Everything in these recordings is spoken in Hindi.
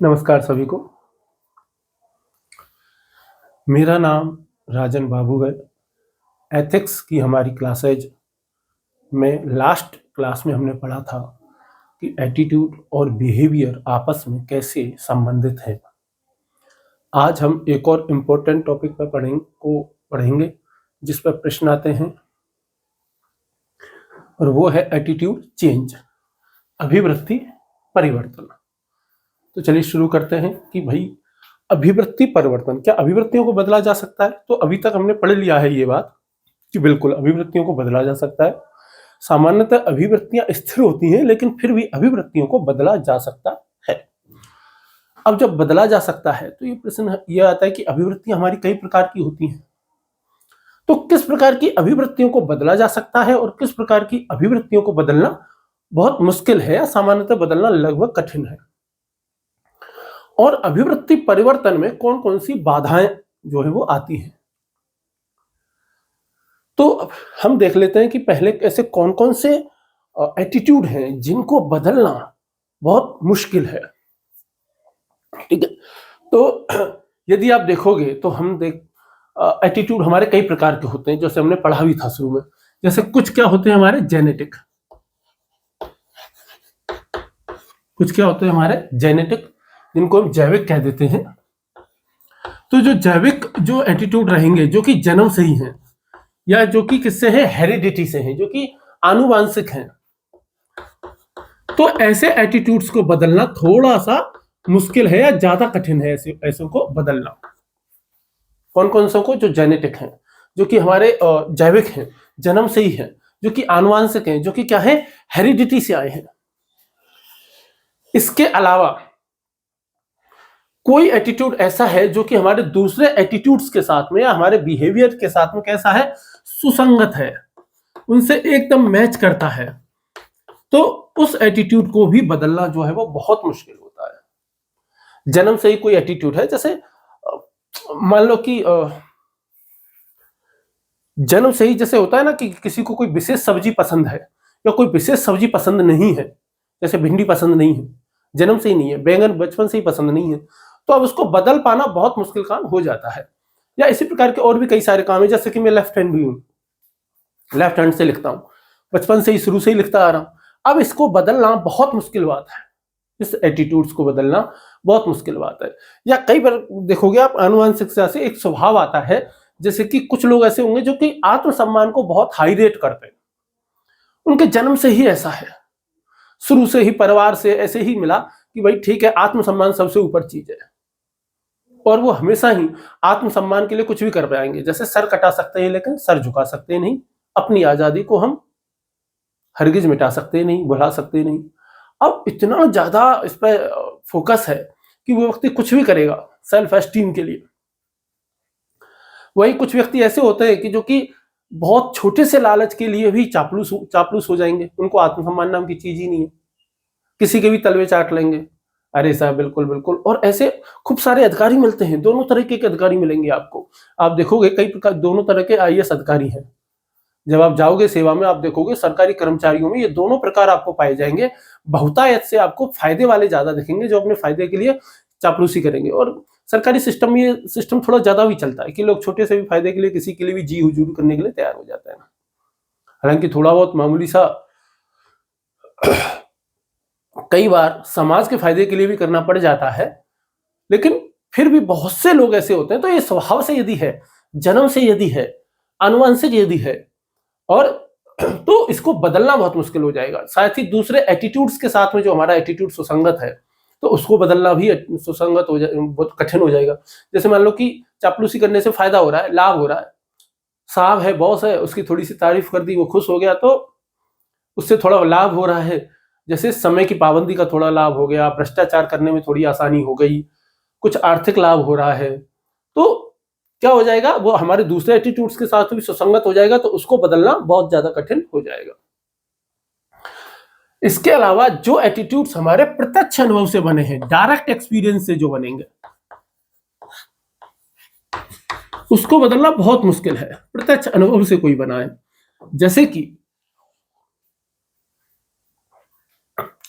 नमस्कार सभी को। मेरा नाम राजन बाबू है। एथिक्स की हमारी क्लासेज में लास्ट क्लास में हमने पढ़ा था कि एटीट्यूड और बिहेवियर आपस में कैसे संबंधित है। आज हम एक और इम्पोर्टेंट टॉपिक पर पढ़ेंगे जिस पर प्रश्न आते हैं, और वो है एटीट्यूड चेंज, अभिवृत्ति परिवर्तन। तो चलिए शुरू करते हैं कि भाई अभिवृत्ति परिवर्तन, क्या अभिवृत्तियों को बदला जा सकता है? तो अभी तक हमने पढ़ लिया है ये बात कि बिल्कुल अभिवृत्तियों को बदला जा सकता है। सामान्यतः अभिवृत्तियां स्थिर होती हैं, लेकिन फिर भी अभिवृत्तियों को बदला जा सकता है। अब जब बदला जा सकता है तो ये प्रश्न ये आता है कि अभिवृत्तियां हमारी कई प्रकार की होती हैं, तो किस प्रकार की अभिवृत्तियों को बदला जा सकता है और किस प्रकार की अभिवृत्तियों को बदलना बहुत मुश्किल है या सामान्यतः बदलना लगभग कठिन है, और अभिवृत्ति परिवर्तन में कौन कौन सी बाधाएं जो है वो आती हैं। तो हम देख लेते हैं कि पहले ऐसे कौन कौन से एटीट्यूड हैं जिनको बदलना बहुत मुश्किल है। ठीक है, तो यदि आप देखोगे तो एटीट्यूड हमारे कई प्रकार के होते हैं, जैसे हमने पढ़ा भी था शुरू में। जैसे कुछ क्या होते हैं हमारे जेनेटिक, कुछ क्या होते हैं हमारे जेनेटिक, जिनको हम जैविक कह देते हैं। तो जो जैविक जो एटीट्यूड रहेंगे जो कि जन्म से ही हैं, या जो कि किससे है, हेरिडिटी से हैं, जो कि आनुवांशिक हैं, तो ऐसे एटीट्यूड्स को बदलना थोड़ा सा मुश्किल है या ज्यादा कठिन है। ऐसे को बदलना कौन कौन से को, जो जेनेटिक हैं, जो कि हमारे जैविक हैं, जन्म से ही हैं, जो कि आनुवांशिक हैं, जो कि क्या है, हेरिडिटी से आए हैं। इसके अलावा कोई एटीट्यूड ऐसा है जो कि हमारे दूसरे एटीट्यूड्स के साथ में या हमारे बिहेवियर के साथ में कैसा है, सुसंगत है, उनसे एकदम मैच करता है, तो उस एटीट्यूड को भी बदलना जो है वो बहुत मुश्किल होता है। जन्म से ही कोई एटीट्यूड है, जैसे मान लो कि जन्म से ही जैसे होता है ना कि किसी को कोई विशेष सब्जी पसंद है या कोई विशेष सब्जी पसंद नहीं है, जैसे भिंडी पसंद नहीं है, जन्म से ही नहीं है, बैंगन बचपन से ही पसंद नहीं है, तो अब उसको बदल पाना बहुत मुश्किल काम हो जाता है। या इसी प्रकार के और भी कई सारे काम है, जैसे कि मैं लेफ्ट हैंड भी हूं, लेफ्ट हैंड से लिखता हूं, बचपन से ही शुरू से ही लिखता आ रहा हूं। अब इसको बदलना बहुत मुश्किल बात है, इस एटीट्यूड्स को बदलना बहुत मुश्किल बात है। या कई बार देखोगे आप, आनुवंशिकता से एक स्वभाव आता है, जैसे कि कुछ लोग ऐसे होंगे जो कि आत्मसम्मान को बहुत हाई रेट करते हैं, उनके जन्म से ही ऐसा है, शुरू से ही परिवार से ऐसे ही मिला कि भाई ठीक है, आत्मसम्मान सबसे ऊपर चीज है, और वो हमेशा ही आत्मसम्मान के लिए कुछ भी कर पाएंगे। जैसे सर कटा सकते हैं लेकिन सर झुका सकते नहीं, अपनी आजादी को हम हरगिज मिटा सकते नहीं, भुला सकते नहीं। अब इतना ज्यादा इस पर फोकस है कि वो व्यक्ति कुछ भी करेगा सेल्फ एस्टीम के लिए। वही कुछ व्यक्ति ऐसे होते हैं कि जो कि बहुत छोटे से लालच के लिए भी चापलूस हो जाएंगे, उनको आत्मसम्मान नाम की चीज ही नहीं है, किसी के भी तलवे चाट लेंगे, अरे साहब बिल्कुल बिल्कुल। और ऐसे खूब सारे अधिकारी मिलते हैं, दोनों तरीके के अधिकारी मिलेंगे आपको। आप देखोगे कई प्रकार, दोनों तरह के आईएएस अधिकारी हैं, जब आप जाओगे सेवा में आप देखोगे सरकारी कर्मचारियों में ये दोनों प्रकार आपको पाए जाएंगे। बहुतायत से आपको फायदे वाले ज्यादा दिखेंगे, जो अपने फायदे के लिए चापलूसी करेंगे। और सरकारी सिस्टम में ये सिस्टम थोड़ा ज्यादा भी चलता है कि लोग छोटे से भी फायदे के लिए किसी के लिए भी जी हुजूर करने के लिए तैयार हो जाते हैं। हालांकि थोड़ा बहुत मामूली सा कई बार समाज के फायदे के लिए भी करना पड़ जाता है, लेकिन फिर भी बहुत से लोग ऐसे होते हैं। तो ये स्वभाव से यदि है, जन्म से यदि है, अनुवांशिक यदि है, और तो इसको बदलना बहुत मुश्किल हो जाएगा। साथ ही दूसरे एटीट्यूड्स के साथ में जो हमारा एटीट्यूड सुसंगत है, तो उसको बदलना भी सुसंगत हो जाए, बहुत कठिन हो जाएगा। जैसे मान लो कि चापलूसी करने से फायदा हो रहा है, लाभ हो रहा है, साहब है, बॉस है, उसकी थोड़ी सी तारीफ कर दी, वो खुश हो गया, तो उससे थोड़ा लाभ हो रहा है। जैसे समय की पाबंदी का थोड़ा लाभ हो गया, भ्रष्टाचार करने में थोड़ी आसानी हो गई, कुछ आर्थिक लाभ हो रहा है, तो क्या हो जाएगा, वो हमारे दूसरे एटीट्यूड्स के साथ भी सुसंगत हो जाएगा, तो उसको बदलना बहुत ज्यादा कठिन हो जाएगा। इसके अलावा जो एटीट्यूड्स हमारे प्रत्यक्ष अनुभव से बने हैं, डायरेक्ट एक्सपीरियंस से जो बनेंगे, उसको बदलना बहुत मुश्किल है, प्रत्यक्ष अनुभव से कोई बनाए। जैसे कि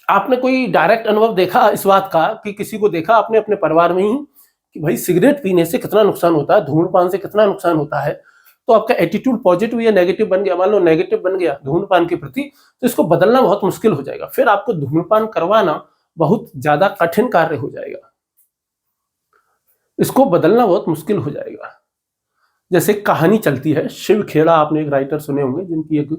आपने कोई डायरेक्ट अनुभव देखा इस बात का कि किसी को देखा आपने अपने परिवार में ही कि भाई सिगरेट पीने से कितना नुकसान होता है, धूम्रपान से कितना नुकसान होता है, तो आपका एटीट्यूड पॉजिटिव या नेगेटिव बन गया, मान लो नेगेटिव बन गया धूम्रपान के प्रति, तो इसको बदलना बहुत मुश्किल हो जाएगा, फिर आपको धूम्रपान करवाना बहुत ज्यादा कठिन कार्य हो जाएगा, इसको बदलना बहुत मुश्किल हो जाएगा। जैसे कहानी चलती है, शिव खेड़ा, आपने एक राइटर सुने होंगे जिनकी एक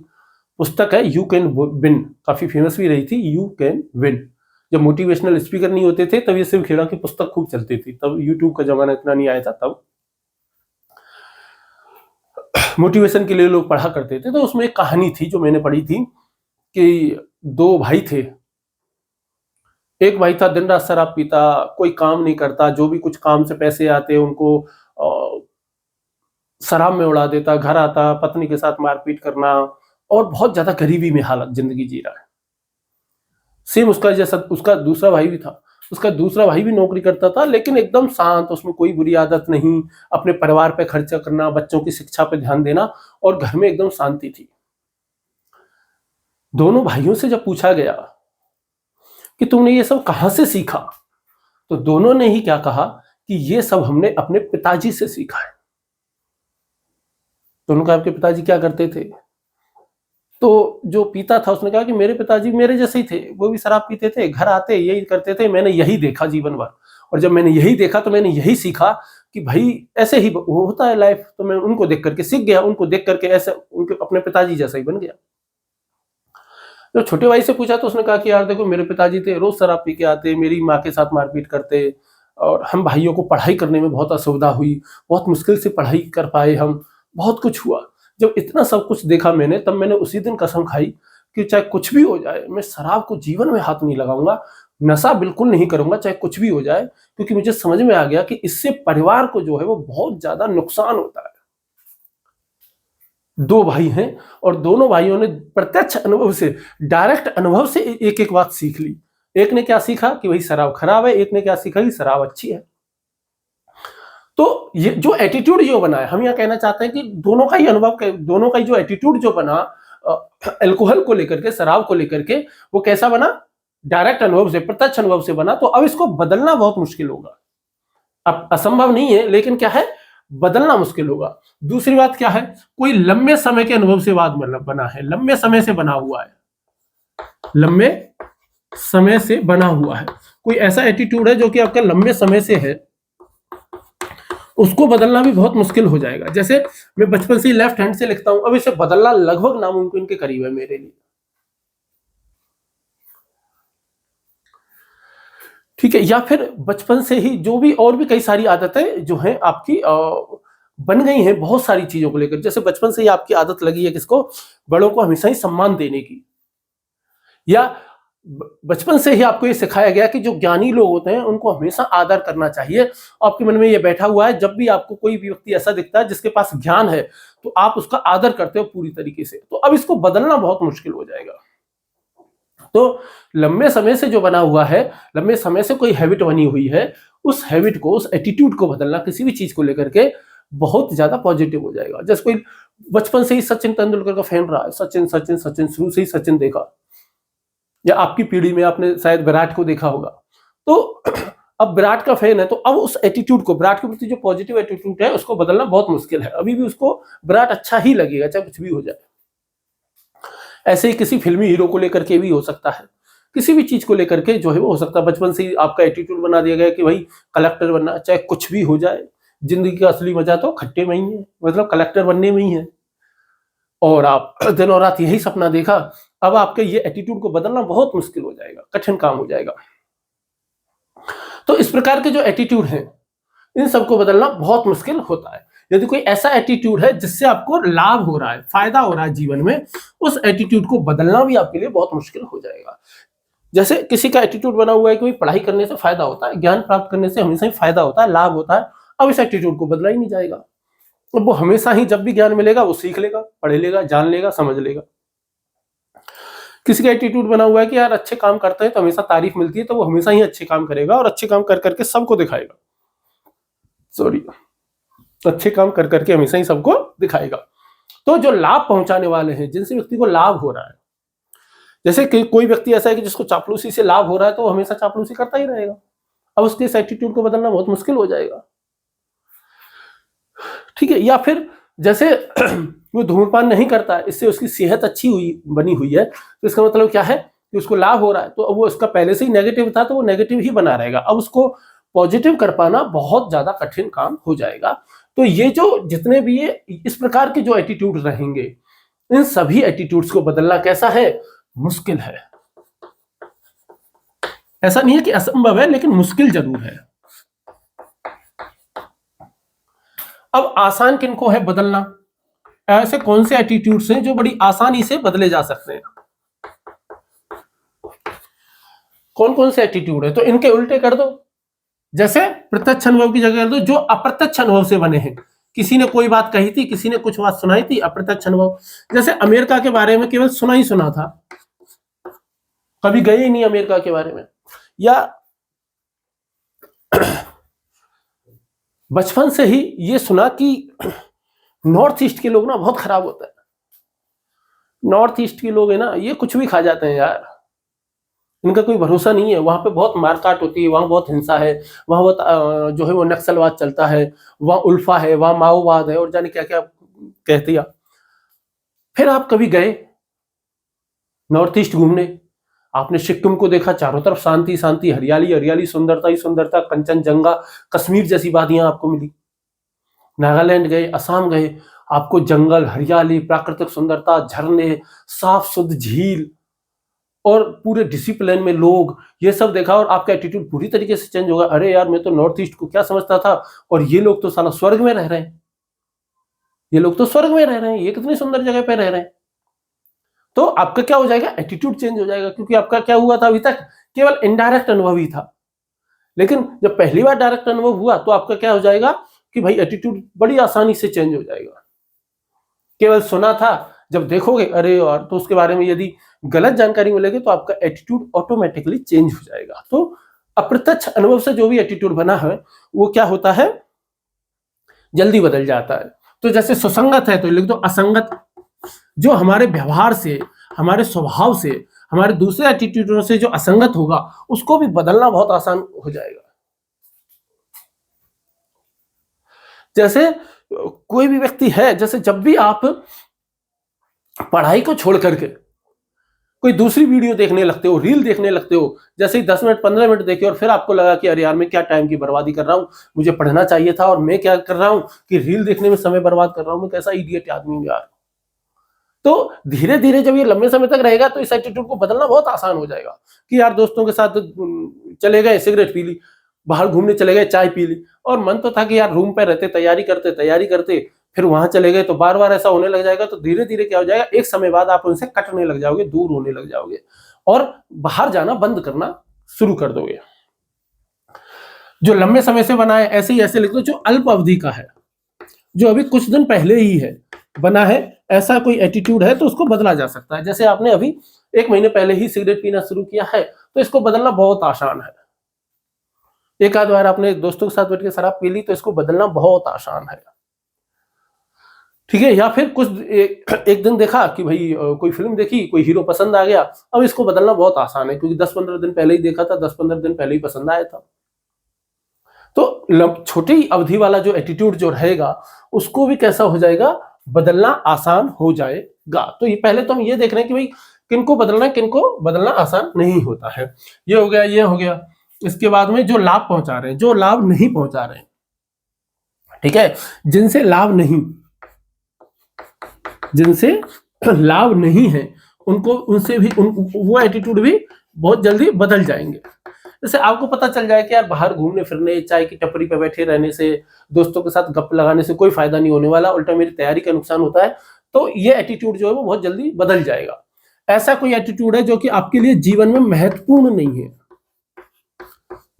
पुस्तक है यू कैन विन, काफी फेमस भी रही थी, यू कैन विन। जब मोटिवेशनल स्पीकर नहीं होते थे तब ये शिव खेड़ा की पुस्तक खूब चलती थी, तब यूट्यूब का जमाना इतना नहीं आया था, तब मोटिवेशन के लिए लोग पढ़ा करते थे। तो उसमें एक कहानी थी जो मैंने पढ़ी थी कि दो भाई थे, एक भाई था दिन रात शराब पीता, कोई काम नहीं करता, जो भी कुछ काम से पैसे आते उनको शराब में उड़ा देता, घर आता पत्नी के साथ मारपीट करना और बहुत ज्यादा गरीबी में हालत जिंदगी जी रहा है। सेम उसका जैसा उसका दूसरा भाई भी था, उसका दूसरा भाई भी नौकरी करता था लेकिन एकदम शांत, उसमें कोई बुरी आदत नहीं, अपने परिवार पे खर्चा करना, बच्चों की शिक्षा पे ध्यान देना और घर में एकदम शांति थी। दोनों भाइयों से जब पूछा गया कि तुमने ये सब कहां से सीखा, तो दोनों ने ही क्या कहा कि ये सब हमने अपने पिताजी से सीखा है। दोनों का आपके पिताजी क्या करते थे, तो जो पीता था उसने कहा कि मेरे पिताजी मेरे जैसे ही थे, वो भी शराब पीते थे, घर आते यही करते थे, मैंने यही देखा जीवन भर, और जब मैंने यही देखा तो मैंने यही सीखा कि भाई ऐसे ही होता है लाइफ, तो मैं उनको देख करके सीख गया, उनको देख करके ऐसे उनके अपने पिताजी जैसा ही बन गया। जब छोटे भाई से पूछा तो उसने कहा कि यार देखो मेरे पिताजी थे, रोज शराब पी के आते, मेरी माँ के साथ मारपीट करते, और हम भाइयों को पढ़ाई करने में बहुत असुविधा हुई, बहुत मुश्किल से पढ़ाई कर पाए हम, बहुत कुछ हुआ। जब इतना सब कुछ देखा मैंने, तब मैंने उसी दिन कसम खाई कि चाहे कुछ भी हो जाए मैं शराब को जीवन में हाथ नहीं लगाऊंगा, नशा बिल्कुल नहीं करूंगा, चाहे कुछ भी हो जाए, क्योंकि मुझे समझ में आ गया कि इससे परिवार को जो है वो बहुत ज्यादा नुकसान होता है। दो भाई हैं और दोनों भाइयों ने प्रत्यक्ष अनुभव से, डायरेक्ट अनुभव से एक एक बात सीख ली। एक ने क्या सीखा कि भाई शराब खराब है, एक ने क्या सीखा कि शराब अच्छी है। तो ये जो एटीट्यूड जो बना है, हम यह कहना चाहते हैं कि दोनों का ही अनुभव, दोनों का ही जो एटीट्यूड जो बना अल्कोहल को लेकर के, शराब को लेकर के, वो कैसा बना, डायरेक्ट अनुभव से, प्रत्यक्ष अनुभव से बना। तो अब इसको बदलना बहुत मुश्किल होगा, अब असंभव नहीं है लेकिन क्या है, बदलना मुश्किल होगा। दूसरी बात क्या है, कोई लंबे समय के अनुभव से बात बना है, लंबे समय से बना हुआ है, लंबे समय से बना हुआ है, कोई ऐसा एटीट्यूड है जो कि आपका लंबे समय से है, उसको बदलना भी बहुत मुश्किल हो जाएगा। जैसे मैं बचपन से ही लेफ्ट हैंड से लिखता हूं, अब इसे बदलना लगभग नामुमकिन के करीब है मेरे लिए। ठीक है, या फिर बचपन से ही जो भी और भी कई सारी आदतें जो हैं आपकी बन गई हैं बहुत सारी चीजों को लेकर। जैसे बचपन से ही आपकी आदत लगी है किसको, बड़ों को हमेशा ही सम्मान देने की, या बचपन से ही आपको ये सिखाया गया कि जो ज्ञानी लोग होते हैं उनको हमेशा आदर करना चाहिए। आपके मन में ये बैठा हुआ है, जब भी आपको कोई भी व्यक्ति ऐसा दिखता है जिसके पास ज्ञान है तो आप उसका आदर करते हो पूरी तरीके से। तो अब इसको बदलना बहुत मुश्किल हो जाएगा। तो लंबे समय से जो बना हुआ है, लंबे समय से कोई हैबिट बनी हुई है, उस हैबिट को, उस एटीट्यूड को बदलना किसी भी चीज को लेकर के बहुत ज्यादा पॉजिटिव हो जाएगा। जैसे कोई बचपन से ही सचिन तेंदुलकर का फैन रहा है, सचिन सचिन सचिन, शुरू से ही सचिन देखा, या आपकी पीढ़ी में आपने शायद विराट को देखा होगा, तो अब विराट का फैन है, तो अब उस एटीट्यूड को, विराट के प्रति जो पॉजिटिव एटीट्यूड है उसको बदलना बहुत मुश्किल है। अभी भी उसको विराट अच्छा ही लगेगा चाहे कुछ भी हो जाए। ऐसे ही किसी फिल्मी हीरो को लेकर के भी हो सकता है, किसी भी चीज को लेकर के जो है वो हो सकता है। बचपन से ही आपका एटीट्यूड बना दिया गया कि भाई कलेक्टर बनना, चाहे कुछ भी हो जाए, जिंदगी का असली मजा तो खट्टे में ही है, मतलब कलेक्टर बनने में ही है, और आप दिन और रात यही सपना देखा। अब आपके ये एटीट्यूड को बदलना बहुत मुश्किल हो जाएगा, कठिन काम हो जाएगा। तो इस प्रकार के जो एटीट्यूड हैं, इन सबको बदलना बहुत मुश्किल होता है। यदि कोई ऐसा एटीट्यूड है जिससे आपको लाभ हो रहा है, फायदा हो रहा है जीवन में, उस एटीट्यूड को बदलना भी आपके लिए बहुत मुश्किल हो जाएगा। जैसे किसी का एटीट्यूड बना हुआ है कि पढ़ाई करने से फायदा होता है, ज्ञान प्राप्त करने से हमेशा ही फायदा होता है, लाभ होता है, अब इस एटीट्यूड को बदला ही नहीं जाएगा। अब वो हमेशा ही जब भी ज्ञान मिलेगा वो सीख लेगा, पढ़ लेगा, जान लेगा, समझ लेगा। किसी का एटीट्यूड बना हुआ है कि यार अच्छे काम करते हैं तो हमेशा तारीफ मिलती है, तो वो हमेशा ही अच्छे काम करेगा और अच्छे काम कर करके सबको दिखाएगा, अच्छे काम कर करके हमेशा ही सबको दिखाएगा। तो जो लाभ पहुंचाने वाले हैं, जिनसे व्यक्ति को लाभ हो रहा है, जैसे कि कोई व्यक्ति ऐसा है कि जिसको चापलूसी से लाभ हो रहा है तो वो हमेशा चापलूसी करता ही रहेगा। अब उसके इस एटीट्यूड को बदलना बहुत मुश्किल हो जाएगा। ठीक है, या फिर जैसे वो धूम्रपान नहीं करता है, इससे उसकी सेहत अच्छी बनी हुई है, तो इसका मतलब क्या है कि उसको लाभ हो रहा है, तो वो उसका पहले से ही नेगेटिव था तो वो नेगेटिव ही बना रहेगा। अब उसको पॉजिटिव कर पाना बहुत ज्यादा कठिन काम हो जाएगा। तो ये जो जितने भी ये इस प्रकार के जो एटीट्यूड रहेंगे, इन सभी एटीट्यूड्स को बदलना कैसा है, मुश्किल है। ऐसा नहीं है कि असंभव है, लेकिन मुश्किल जरूर है। अब आसान किनको है बदलना? ऐसे कौन से एटीट्यूड्स हैं जो बड़ी आसानी से बदले जा सकते हैं? कौन कौन से एटीट्यूड है? तो इनके उल्टे कर दो। जैसे प्रत्यक्ष अनुभव की जगह कर दो जो अप्रत्यक्ष अनुभव से बने हैं। किसी ने कोई बात कही थी, किसी ने कुछ बात सुनाई थी, अप्रत्यक्ष अनुभव। जैसे अमेरिका के बारे में केवल सुना ही सुना था, कभी गए ही नहीं अमेरिका के बारे में, या बचपन से ही ये सुना कि नॉर्थ ईस्ट के लोग ना बहुत खराब होता है, नॉर्थ ईस्ट के लोग है ना ये कुछ भी खा जाते हैं यार, इनका कोई भरोसा नहीं है, वहां पे बहुत मारकाट होती है, वहां बहुत हिंसा है, वहां बहुत जो है वो नक्सलवाद चलता है, वहां उल्फा है, वहां माओवाद है, और जाने क्या क्या कहती है। फिर आप कभी गए नॉर्थ ईस्ट घूमने, आपने सिक्किम को देखा, चारों तरफ शांति शांति, हरियाली हरियाली, सुंदरता ही सुंदरता, कंचनजंगा, कश्मीर जैसी वादियां आपको मिली। नागालैंड गए, असम गए, आपको जंगल, हरियाली, प्राकृतिक सुंदरता, झरने, साफ शुद्ध झील और पूरे डिसिप्लिन में लोग, ये सब देखा और आपका एटीट्यूड पूरी तरीके से चेंज होगा। अरे यार, मैं तो नॉर्थ ईस्ट को क्या समझता था, और ये लोग तो साला स्वर्ग में रह रहे हैं, ये लोग तो स्वर्ग में रह रहे हैं, ये कितनी सुंदर जगह पे रह रहे हैं। तो आपका क्या हो जाएगा, एटीट्यूड चेंज हो जाएगा, क्योंकि आपका क्या हुआ था अभी तक, केवल इनडायरेक्ट अनुभव ही था। लेकिन जब पहली बार डायरेक्ट अनुभव हुआ तो आपका क्या हो जाएगा कि भाई एटीट्यूड बड़ी आसानी से चेंज हो जाएगा। केवल सुना था, जब देखोगे अरे यार, तो उसके बारे में यदि गलत जानकारी मिलेगी तो आपका एटीट्यूड ऑटोमेटिकली चेंज हो जाएगा। तो अप्रत्यक्ष अनुभव से जो भी एटीट्यूड बना है वो क्या होता है, जल्दी बदल जाता है। तो जैसे सुसंगत है तो लिख दो असंगत, जो हमारे व्यवहार से, हमारे स्वभाव से, हमारे दूसरे एटीट्यूडों से जो असंगत होगा उसको भी बदलना बहुत आसान हो जाएगा। जैसे कोई भी व्यक्ति है, जैसे जब भी आप पढ़ाई को छोड़ करके कोई दूसरी वीडियो देखने लगते हो, रील देखने लगते हो, जैसे ही 10 मिनट 15 मिनट देखे और फिर आपको लगा कि अरे यार मैं क्या टाइम की बर्बादी कर रहा हूँ, मुझे पढ़ना चाहिए था और मैं क्या कर रहा हूँ कि रील देखने में समय बर्बाद कर रहा हूँ, मैं कैसा इडियट आदमी हूँ यार। तो धीरे धीरे जब ये लंबे समय तक रहेगा तो इस एटीट्यूड को बदलना बहुत आसान हो जाएगा कि यार दोस्तों के साथ चले गए, सिगरेट पी ली, बाहर घूमने चले गए, चाय पी ली, और मन तो था कि यार रूम पे रहते तैयारी करते, फिर वहां चले गए, तो बार बार ऐसा होने लग जाएगा। तो धीरे धीरे क्या हो जाएगा, एक समय बाद आप उनसे कटने लग जाओगे, दूर होने लग जाओगे और बाहर जाना बंद करना शुरू कर दोगे। जो लंबे समय से बना है ऐसे ही ऐसे लिख दो। जो अल्प अवधि का है, जो अभी कुछ दिन पहले ही है बना है, ऐसा कोई एटीट्यूड है तो उसको बदला जा सकता है। जैसे आपने अभी 1 महीने पहले ही सिगरेट पीना शुरू किया है तो इसको बदलना बहुत आसान है। एक आध बार आपने दोस्तों के साथ बैठ के शराब पी ली तो इसको बदलना बहुत आसान है। ठीक है, या फिर एक दिन देखा कि भाई कोई फिल्म देखी, कोई हीरो पसंद आ गया, अब इसको बदलना बहुत आसान है क्योंकि 10-15 दिन पहले ही देखा था, 10-15 दिन पहले ही पसंद आया था। तो छोटी अवधि वाला जो एटीट्यूड जो रहेगा उसको भी कैसा हो जाएगा, बदलना आसान हो जाएगा। तो ये पहले तो हम ये देख रहे हैं कि भाई किनको बदलना है, किनको बदलना आसान नहीं होता है। ये हो गया, ये हो गया। इसके बाद में जो लाभ पहुंचा रहे हैं, जो लाभ नहीं पहुंचा रहे हैं, ठीक है, जिनसे लाभ नहीं है उनको, उनसे भी वो एटीट्यूड भी बहुत जल्दी बदल जाएंगे। जैसे आपको पता चल जाए कि यार बाहर घूमने फिरने, चाय की टपरी पे बैठे रहने से, दोस्तों के साथ गप लगाने से कोई फायदा नहीं होने वाला, उल्टा मेरी तैयारी का नुकसान होता है, तो ये एटीट्यूड जो है वो बहुत जल्दी बदल जाएगा। ऐसा कोई एटीट्यूड है जो कि आपके लिए जीवन में महत्वपूर्ण नहीं है,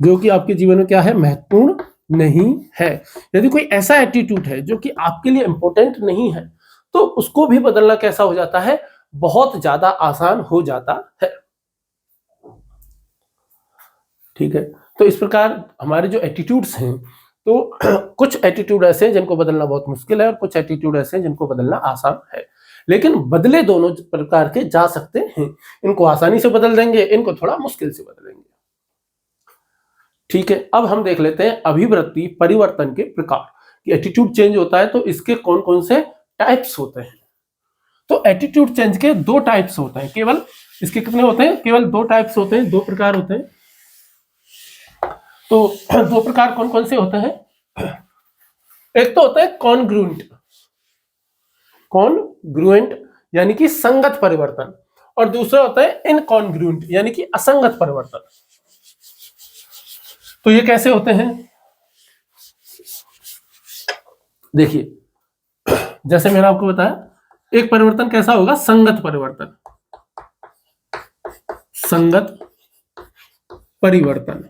जो कि आपके जीवन में क्या है, महत्वपूर्ण नहीं है। यदि कोई ऐसा एटीट्यूड है जो कि आपके लिए इंपॉर्टेंट नहीं है तो उसको भी बदलना कैसा हो जाता है, बहुत ज्यादा आसान हो जाता है। ठीक है, तो इस प्रकार हमारे जो एटीट्यूड्स हैं, तो कुछ एटीट्यूड ऐसे हैं जिनको बदलना बहुत मुश्किल है और कुछ एटीट्यूड ऐसे हैं जिनको बदलना आसान है। लेकिन बदले दोनों प्रकार के जा सकते हैं। इनको आसानी से बदल देंगे, इनको थोड़ा मुश्किल से बदलेंगे। ठीक है, अब हम देख लेते हैं अभिवृत्ति परिवर्तन के प्रकार कि एटीट्यूड चेंज होता है तो इसके कौन कौन से टाइप्स होते हैं। तो एटीट्यूड चेंज के दो टाइप्स होते हैं, केवल इसके कितने होते हैं, केवल दो टाइप्स होते हैं, दो प्रकार होते हैं। तो दो प्रकार कौन कौन से होते हैं, एक तो होता है कॉन्ग्रुएंट, कॉन्ग्रुएंट यानी कि संगत परिवर्तन, और दूसरा होता है इनकॉन्ग्रुएंट यानी कि असंगत परिवर्तन। तो ये कैसे होते हैं, देखिए जैसे मैंने आपको बताया, एक परिवर्तन कैसा होगा, संगत परिवर्तन, संगत परिवर्तन।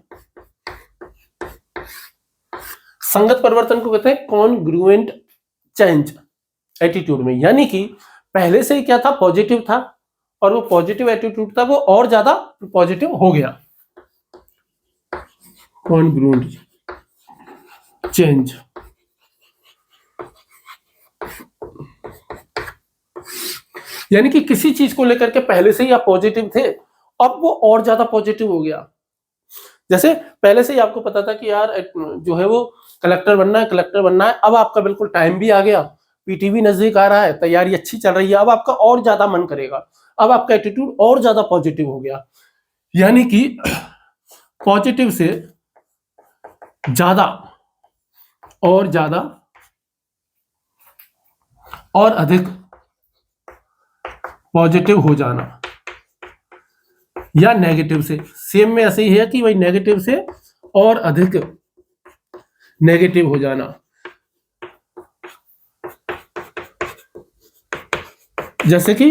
संगत परिवर्तन को कहते हैं कॉन्ग्रुएंट चेंज एटीट्यूड में, यानी कि पहले से ही क्या था, पॉजिटिव था, और वो पॉजिटिव एटीट्यूड था वो और ज्यादा पॉजिटिव हो गया, कॉन्ग्रुएंट चेंज। यानी कि किसी चीज को लेकर के पहले से ही आप पॉजिटिव थे, अब वो और ज्यादा पॉजिटिव हो गया। जैसे पहले से ही आपको पता था कि यार जो है वो कलेक्टर बनना है, कलेक्टर बनना है, अब आपका बिल्कुल टाइम भी आ गया, पीटी भी नजदीक आ रहा है, तैयारी अच्छी चल रही है, अब आपका और ज्यादा मन करेगा, अब आपका एटीट्यूड और ज्यादा पॉजिटिव हो गया। यानी कि पॉजिटिव से ज्यादा और ज्यादा और अधिक पॉजिटिव हो जाना, या नेगेटिव से, सेम में ऐसे ही है कि भाई नेगेटिव से और अधिक नेगेटिव हो जाना। जैसे कि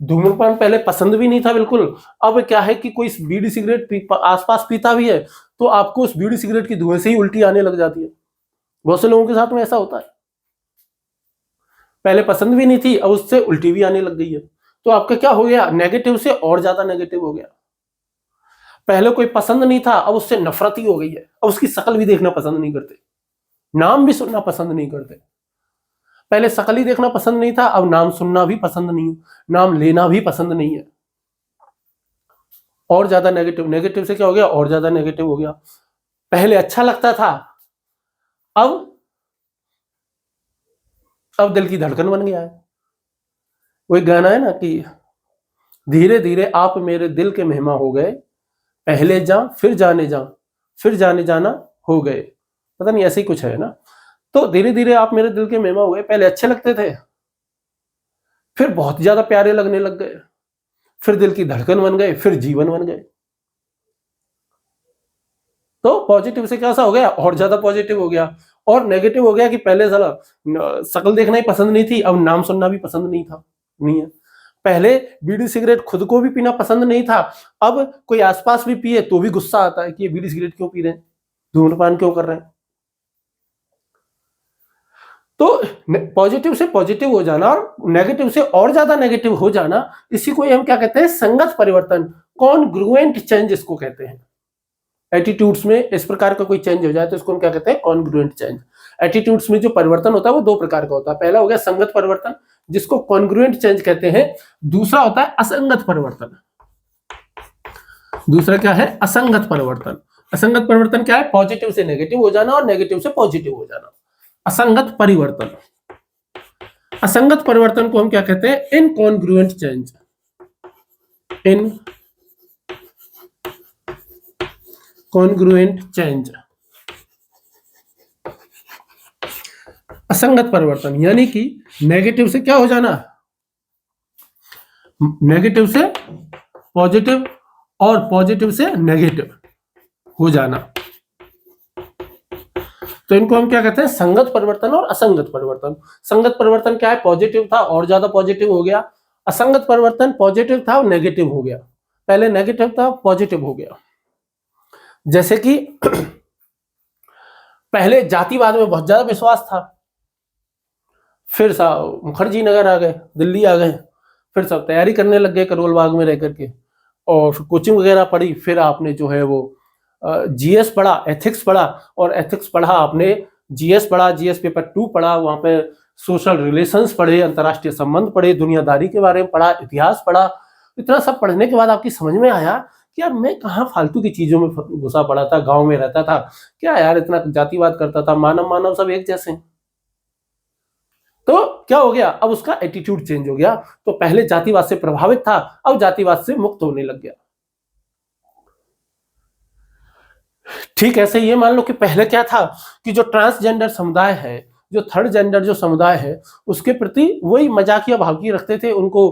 धूम्रपान पहले पसंद भी नहीं था बिल्कुल, अब क्या है कि कोई बीड़ी सिगरेट आसपास पीता भी है तो आपको उस बीड़ी सिगरेट की धुएं से ही उल्टी आने लग जाती है। बहुत से लोगों के साथ में ऐसा होता है, पहले पसंद भी नहीं थी, अब उससे उल्टी भी आने लग गई है। तो आपका क्या हो गया, नेगेटिव से और ज्यादा नेगेटिव हो गया। पहले कोई पसंद नहीं था, अब उससे नफरत ही हो गई है, अब उसकी शक्ल भी देखना पसंद नहीं करते, नाम भी सुनना पसंद नहीं करते। पहले शक्ल ही देखना पसंद नहीं था, अब नाम सुनना भी पसंद नहीं है, नाम लेना भी पसंद नहीं है। और ज्यादा नेगेटिव, नेगेटिव से क्या हो गया, और ज्यादा नेगेटिव हो गया। पहले अच्छा लगता था, अब दिल की धड़कन बन गया है। वही गाना है ना कि धीरे धीरे आप मेरे दिल के मेहमा हो गए, पहले जा फिर जाने जा, फिर जाने जाना हो गए, पता नहीं ऐसे ही कुछ है ना। तो धीरे धीरे आप मेरे दिल के मेहमान हुए, पहले अच्छे लगते थे, फिर बहुत ज्यादा प्यारे लगने लग गए, फिर दिल की धड़कन बन गए, फिर जीवन बन गए। तो पॉजिटिव से कैसा हो गया, और ज्यादा पॉजिटिव हो गया। और नेगेटिव हो गया कि पहले साला शक्ल देखना ही पसंद नहीं थी, अब नाम सुनना भी पसंद नहीं था, नहीं है। पहले बीड़ी सिगरेट खुद को भी पीना पसंद नहीं था, अब कोई आसपास भी पिए तो भी गुस्सा आता है कि ये बीड़ी सिगरेट क्यों पी रहे हैं, धूम्रपान क्यों कर रहे हैं। तो पॉजिटिव से पॉजिटिव हो जाना और नेगेटिव से और ज्यादा नेगेटिव हो जाना, इसी को हम क्या कहते हैं, संगत परिवर्तन, कॉन्ग्रुएंट चेंज इसको कहते हैं। एटीट्यूड्स में इस प्रकार का कोई चेंज हो जाए तो इसको हम क्या कहते हैं, कॉन्ग्रुएंट चेंज। एटीट्यूड्स में जो परिवर्तन होता है वो दो प्रकार का होता है, पहला हो गया संगत परिवर्तन जिसको कॉन्ग्रुएंट चेंज कहते हैं, दूसरा होता है असंगत परिवर्तन। दूसरा क्या है, असंगत परिवर्तन। असंगत परिवर्तन क्या है, पॉजिटिव से नेगेटिव हो जाना और नेगेटिव से पॉजिटिव हो जाना, असंगत परिवर्तन। असंगत परिवर्तन को हम क्या कहते हैं, इनकॉन्ग्रुएंट चेंज। इनकॉन्ग्रुएंट चेंज, असंगत परिवर्तन यानी कि नेगेटिव से क्या हो जाना, नेगेटिव से पॉजिटिव और पॉजिटिव से नेगेटिव हो जाना। तो इनको हम क्या कहते हैं, संगत परिवर्तन और असंगत परिवर्तन। संगत परिवर्तन क्या है, पॉजिटिव था और ज्यादा पॉजिटिव हो गया। असंगत परिवर्तन पॉजिटिव था और नेगेटिव हो गया, पहले नेगेटिव था पॉजिटिव हो गया। जैसे कि पहले जातिवाद में बहुत ज्यादा विश्वास था, फिर मुखर्जी नगर आ गए, दिल्ली आ गए, फिर सब तैयारी करने लग गए करोल बाग में रह करके और कोचिंग वगैरह पढ़ी। फिर आपने जो है वो जीएस पढ़ा, एथिक्स पढ़ा, और एथिक्स पढ़ा आपने, जीएस पढ़ा, जीएस पेपर 2 पढ़ा, वहां पे सोशल रिलेशंस पढ़े, अंतर्राष्ट्रीय संबंध पढ़े, दुनियादारी के बारे में पढ़ा, इतिहास पढ़ा। इतना सब पढ़ने के बाद आपकी समझ में आया कि यार मैं कहाँ फालतू की चीजों में घुसा पड़ा था, गांव में रहता था, क्या यार इतना जातिवाद करता था, मानव मानव सब एक जैसे हैं। तो क्या हो गया, अब उसका एटीट्यूड चेंज हो गया। तो पहले जातिवाद से प्रभावित था, अब जातिवाद से मुक्त होने लग गया। ठीक ऐसे ये मान लो कि पहले क्या था कि जो ट्रांसजेंडर समुदाय है, जो थर्ड जेंडर जो समुदाय है, उसके प्रति वही मजाकिया भाव की रखते थे, उनको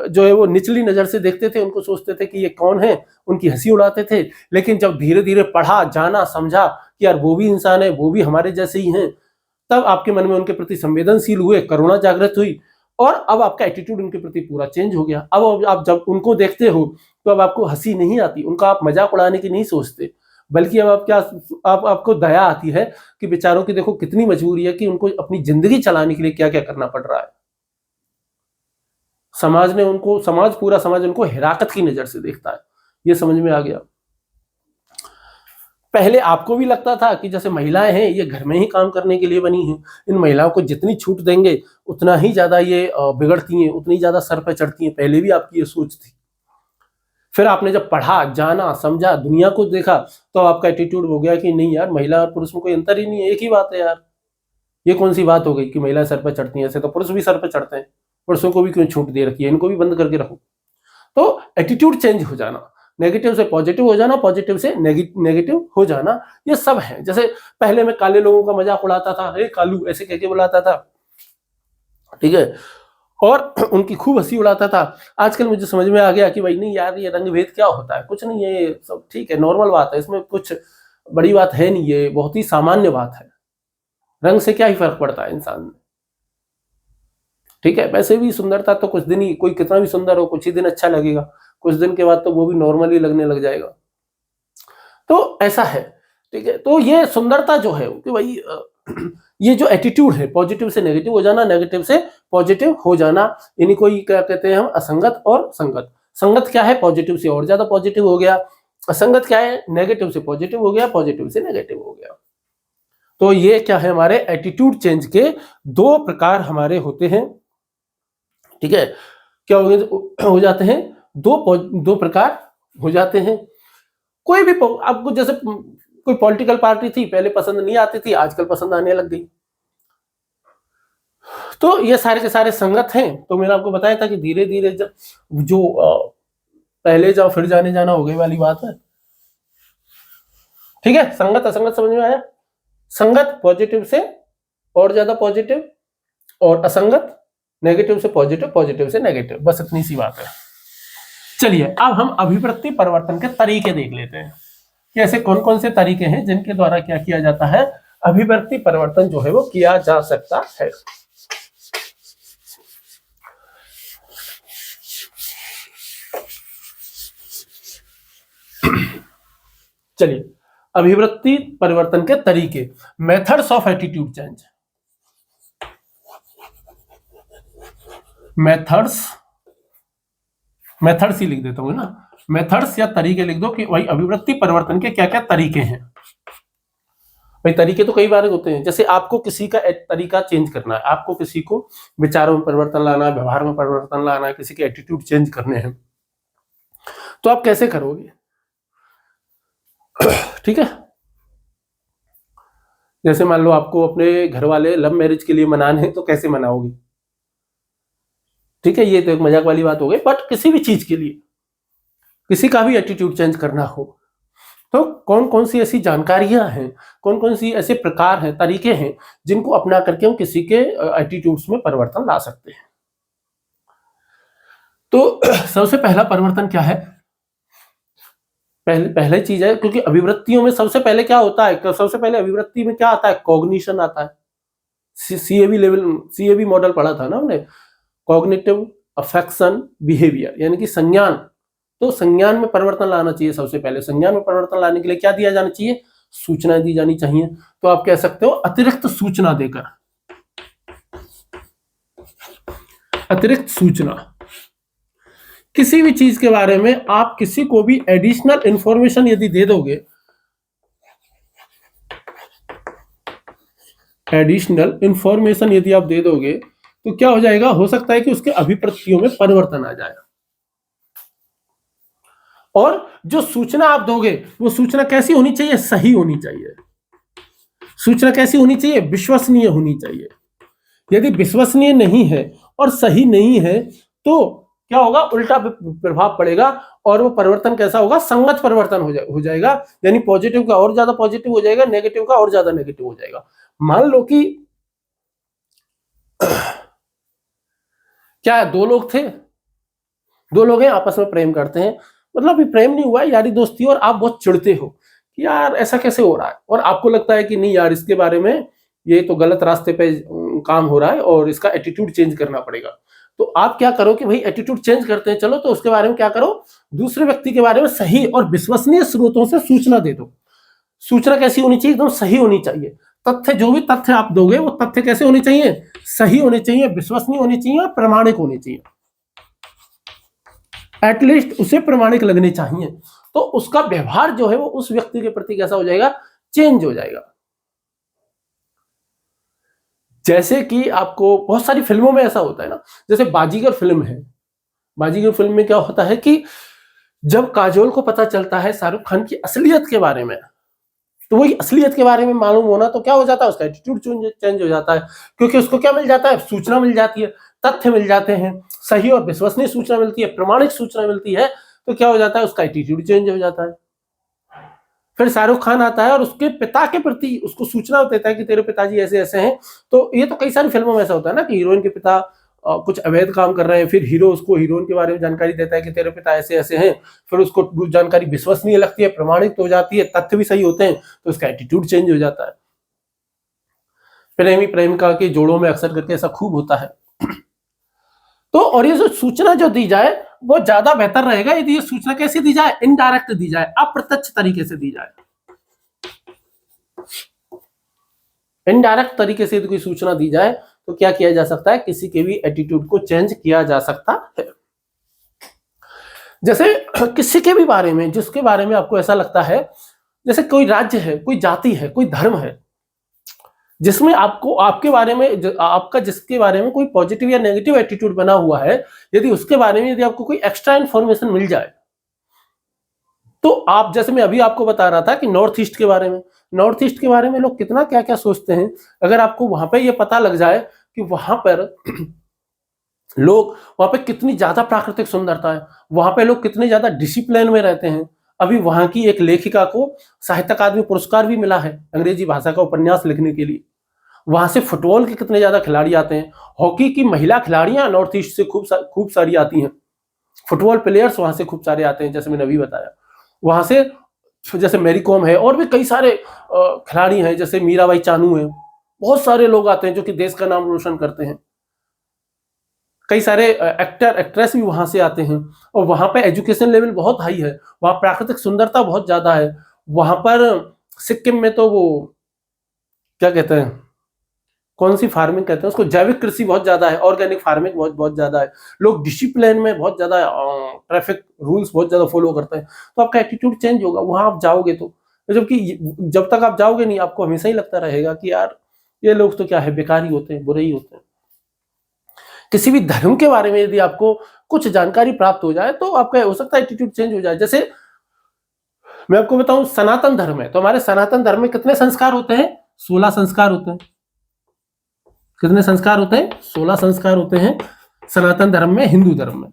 जो है वो निचली नजर से देखते थे, उनको सोचते थे कि ये कौन है, उनकी हंसी उड़ाते थे। लेकिन जब धीरे धीरे पढ़ा, जाना, समझा कि यार वो भी इंसान है, वो भी हमारे जैसे ही हैं, तब आपके मन में उनके प्रति संवेदनशील हुए, करुणा जागृत हुई, और अब आपका एटीट्यूड उनके प्रति पूरा चेंज हो गया। अब आप जब उनको देखते हो तो अब आपको हंसी नहीं आती, उनका आप मजाक उड़ाने की नहीं सोचते, बल्कि अब आप क्या, आपको दया आती है कि बेचारों की देखो कितनी मजबूरी है कि उनको अपनी जिंदगी चलाने के लिए क्या क्या करना पड़ रहा है। समाज ने उनको, पूरा समाज उनको हिराकत की नजर से देखता है, ये समझ में आ गया। पहले आपको भी लगता था कि जैसे महिलाएं हैं ये घर में ही काम करने के लिए बनी हैं, इन महिलाओं को जितनी छूट देंगे उतना ही ज्यादा ये बिगड़ती हैं, उतनी ज्यादा सर पे चढ़ती हैं, पहले भी आपकी ये सोच थी। फिर आपने जब पढ़ा, जाना, समझा, दुनिया को देखा, तो आपका एटीट्यूड हो गया कि नहीं यार, महिला और पुरुष में कोई अंतर ही नहीं है, एक ही बात है यार। ये कौन सी बात हो गई कि महिला सर पर चढ़ती हैं, ऐसे तो पुरुष भी सर पर चढ़ते हैं, पुरुषों को भी क्यों छूट दे रखी है, इनको भी बंद करके रखो। तो एटीट्यूड चेंज हो जाना, नेगेटिव से पॉजिटिव हो जाना, पॉजिटिव से नेगेटिव हो जाना, ये सब है। जैसे पहले मैं काले लोगों का मजाक उड़ाता था, हे कालू ऐसे कह के बुलाता था, ठीक है, और उनकी खूब हंसी उड़ाता था। आजकल मुझे समझ में आ गया कि भाई नहीं यार, ये रंग भेद क्या होता है, कुछ नहीं है, ये सब ठीक है, नॉर्मल बात है, इसमें कुछ बड़ी बात है नहीं, ये बहुत ही सामान्य बात है। रंग से क्या ही फर्क पड़ता है इंसान में, ठीक है। वैसे भी सुंदरता तो कुछ दिन ही, कोई कितना भी सुंदर हो कुछ ही दिन अच्छा लगेगा, कुछ दिन के बाद तो वो भी नॉर्मल ही लगने लग जाएगा। तो ऐसा है, ठीक है। तो ये सुंदरता जो है कि भाई ये जो एटीट्यूड है, पॉजिटिव से नेगेटिव हो जाना, नेगेटिव से पॉजिटिव हो जाना, यानी कोई क्या कहते हैं हम, असंगत और संगत। संगत क्या है, पॉजिटिव से और ज्यादा पॉजिटिव हो गया, असंगत क्या है, नेगेटिव से पॉजिटिव हो गया, पॉजिटिव से नेगेटिव हो गया। तो ये क्या है, हमारे एटीट्यूड चेंज के दो प्रकार हमारे होते हैं, ठीक है। क्या हो जाते हैं, दो प्रकार हो जाते हैं। कोई भी आपको, जैसे कोई पॉलिटिकल पार्टी थी, पहले पसंद नहीं आती थी, आजकल पसंद आने लग गई, तो ये सारे के सारे संगत हैं। तो मैंने आपको बताया था कि धीरे धीरे जब जो पहले जाओ फिर जाने जाना हो गई वाली बात है, ठीक है। संगत असंगत समझ में आया। संगत पॉजिटिव से और ज्यादा पॉजिटिव, और असंगत नेगेटिव से पॉजिटिव, पॉजिटिव से नेगेटिव, बस इतनी सी बात है। चलिए अब हम अभिवृत्ति परिवर्तन के तरीके देख लेते हैं कि ऐसे कौन कौन से तरीके हैं जिनके द्वारा क्या किया जाता है, अभिवृत्ति परिवर्तन जो है वो किया जा सकता है। चलिए, अभिवृत्ति परिवर्तन के तरीके, methods of attitude change. Methods ही लिख देता हूं ना, मेथड्स या तरीके लिख दो कि भाई अभिवृत्ति परिवर्तन के क्या क्या तरीके हैं। भाई तरीके तो कई बार होते हैं, जैसे आपको किसी का तरीका चेंज करना है, आपको किसी को विचारों में परिवर्तन लाना है, व्यवहार में परिवर्तन लाना है, किसी के एटीट्यूड चेंज करने हैं, तो आप कैसे करोगे, ठीक है। जैसे मान लो आपको अपने घर वाले लव मैरिज के लिए मनाने हैं, तो कैसे मनाओगे, ठीक है। ये तो एक मजाक वाली बात हो गई, बट किसी भी चीज के लिए, किसी का भी एटीट्यूड चेंज करना हो, तो कौन कौन सी ऐसी जानकारियां हैं, कौन कौन सी ऐसे प्रकार हैं, तरीके हैं जिनको अपना करके हम किसी के एटीट्यूड्स में परिवर्तन ला सकते हैं। तो सबसे पहला परिवर्तन क्या है, पहले चीज है, क्योंकि अभिवृत्तियों में सबसे पहले क्या होता है, सबसे पहले अभिवृत्ति में क्या आता है, कॉग्निशन आता है। सीएबी मॉडल पढ़ा था ना हमने, कॉग्निटिव अफेक्शन बिहेवियर, यानी कि संज्ञान। तो संज्ञान में परिवर्तन लाना चाहिए सबसे पहले। संज्ञान में परिवर्तन लाने के लिए क्या दिया जाना चाहिए, सूचना दी जानी चाहिए। तो आप कह सकते हो अतिरिक्त सूचना देकर, अतिरिक्त सूचना, किसी भी चीज के बारे में आप किसी को भी एडिशनल इंफॉर्मेशन यदि दे दोगे, एडिशनल इंफॉर्मेशन यदि आप दे दोगे तो क्या हो जाएगा, हो सकता है कि उसके अभिप्रतियों में परिवर्तन आ जाए। और जो सूचना आप दोगे वो सूचना कैसी होनी चाहिए, सही होनी चाहिए। सूचना कैसी होनी चाहिए, विश्वसनीय होनी चाहिए। यदि विश्वसनीय नहीं है और सही नहीं है तो क्या होगा, उल्टा प्रभाव पड़ेगा। और वो परिवर्तन कैसा होगा, संगत परिवर्तन हो जाएगा, यानी पॉजिटिव का और ज्यादा पॉजिटिव हो जाएगा, नेगेटिव का और ज्यादा नेगेटिव हो जाएगा। मान लो कि क्या दो लोग थे, दो लोग हैं आपस में प्रेम करते हैं, मतलब प्रेम नहीं हुआ है, यारी दोस्ती, और आप बहुत चिढ़ते हो कि यार ऐसा कैसे हो रहा है, और आपको लगता है कि नहीं यार इसके बारे में ये तो गलत रास्ते पे काम हो रहा है और इसका एटीट्यूड चेंज करना पड़ेगा। तो आप क्या करो कि भाई एटीट्यूड चेंज करते हैं, चलो तो उसके बारे में क्या करो, दूसरे व्यक्ति के बारे में सही और विश्वसनीय स्रोतों से सूचना दे दो। सूचना कैसी होनी चाहिए, एकदम सही होनी चाहिए। तथ्य, जो भी तथ्य आप दोगे वो तथ्य कैसे होने चाहिए, सही होने चाहिए, विश्वसनीय होने चाहिए और प्रामाणिक होने चाहिए। एटलीस्ट उसे प्रामाणिक लगने चाहिए, तो उसका व्यवहार जो है वो उस व्यक्ति के प्रति कैसा हो जाएगा, चेंज हो जाएगा। जैसे कि आपको बहुत सारी फिल्मों में ऐसा होता है ना, जैसे बाजीगर फिल्म है, बाजीगर फिल्म में क्या होता है कि जब काजोल को पता चलता है शाहरुख खान की असलियत के बारे में, तो वही असलियत के बारे में मालूम होना, तो क्या हो जाता है, उसका एटीट्यूड चेंज हो जाता है, क्योंकि उसको क्या मिल जाता है, सूचना मिल जाती है, तथ्य मिल जाते हैं, सही और विश्वसनीय सूचना मिलती है, प्रमाणिक सूचना मिलती है, तो क्या हो जाता है, उसका एटीट्यूड चेंज हो जाता है। फिर शाहरुख खान आता है और उसके पिता के प्रति उसको सूचना देता है कि तेरे पिताजी ऐसे ऐसे हैं। तो ये तो कई सारी फिल्मों में ऐसा होता है ना कि हीरोइन के पिता कुछ अवैध काम कर रहे हैं, फिर हीरो उसको हीरोइन के बारे में जानकारी देता है कि तेरे पिता ऐसे ऐसे हैं, फिर उसको जानकारी विश्वसनीय लगती है, प्रमाणित हो जाती है, तथ्य भी सही होते हैं, तो उसका एटीट्यूड चेंज हो जाता है। प्रेमी प्रेमिका के जोड़ों में अक्सर करके ऐसा खूब होता है। तो और ये जो सूचना जो दी जाए वो ज्यादा बेहतर रहेगा यदि ये सूचना कैसे दी जाए, इनडायरेक्ट दी जाए, अप्रत्यक्ष तरीके से दी जाए। इनडायरेक्ट तरीके से यदि कोई सूचना दी जाए तो क्या किया जा सकता है, किसी के भी एटीट्यूड को चेंज किया जा सकता है। जैसे किसी के भी बारे में, जिसके बारे में आपको ऐसा लगता है, जैसे कोई राज्य है, कोई जाति है, कोई धर्म है, जिसमें आपको आपके बारे में आपका जिसके बारे में कोई पॉजिटिव या नेगेटिव एटीट्यूड बना हुआ है, यदि उसके बारे में यदि आपको कोई एक्स्ट्रा इंफॉर्मेशन मिल जाए, तो आप, जैसे मैं अभी आपको बता रहा था कि नॉर्थ ईस्ट के बारे में, नॉर्थ ईस्ट के बारे में लोग कितना क्या क्या सोचते हैं, अगर आपको वहां पे ये पता लग जाए कि वहां पर लोग, वहां पे कितनी ज्यादा प्राकृतिक सुंदरता है, वहां पे लोग कितने ज्यादा डिसिप्लिन में रहते हैं। अभी वहां की एक लेखिका को साहित्य अकादमी पुरस्कार भी मिला है अंग्रेजी भाषा का उपन्यास लिखने के लिए। वहां से फुटबॉल के कितने ज्यादा खिलाड़ी आते हैं, हॉकी की महिला खिलाड़ियां नॉर्थ ईस्ट से खूब सारी आती हैं, फुटबॉल प्लेयर्स वहां से खूब सारे आते हैं, जैसे मैंने अभी बताया। वहां से जैसे मैरी कॉम है, और भी कई सारे खिलाड़ी हैं, जैसे मीराबाई चानू है, बहुत सारे लोग आते हैं जो कि देश का नाम रोशन करते हैं। कई सारे एक्टर एक्ट्रेस भी वहां से आते हैं, और वहां पे एजुकेशन लेवल बहुत हाई है, वहां प्राकृतिक सुंदरता बहुत ज्यादा है। वहां पर सिक्किम में तो वो क्या कहते हैं, कौन सी फार्मिंग कहते हैं उसको, जैविक कृषि बहुत ज्यादा है, ऑर्गेनिक फार्मिंग बहुत बहुत ज्यादा है, लोग डिसिप्लिन में बहुत ज्यादा, ट्रैफिक रूल्स बहुत ज्यादा फॉलो करते हैं। तो आपका एटीट्यूड चेंज होगा वहां आप जाओगे तो, जबकि जब तक आप जाओगे नहीं, आपको हमेशा ही लगता रहेगा कि यार ये लोग तो क्या है, बेकार ही होते हैं, बुरे ही होते हैं। किसी भी धर्म के बारे में यदि आपको कुछ जानकारी प्राप्त हो जाए तो आपका हो सकता है एटीट्यूड चेंज हो जाए। जैसे मैं आपको बताऊं, सनातन धर्म है, तो हमारे सनातन धर्म में कितने संस्कार होते हैं, 16 संस्कार होते हैं। कितने संस्कार होते हैं, 16 संस्कार होते हैं सनातन धर्म में, हिंदू धर्म में।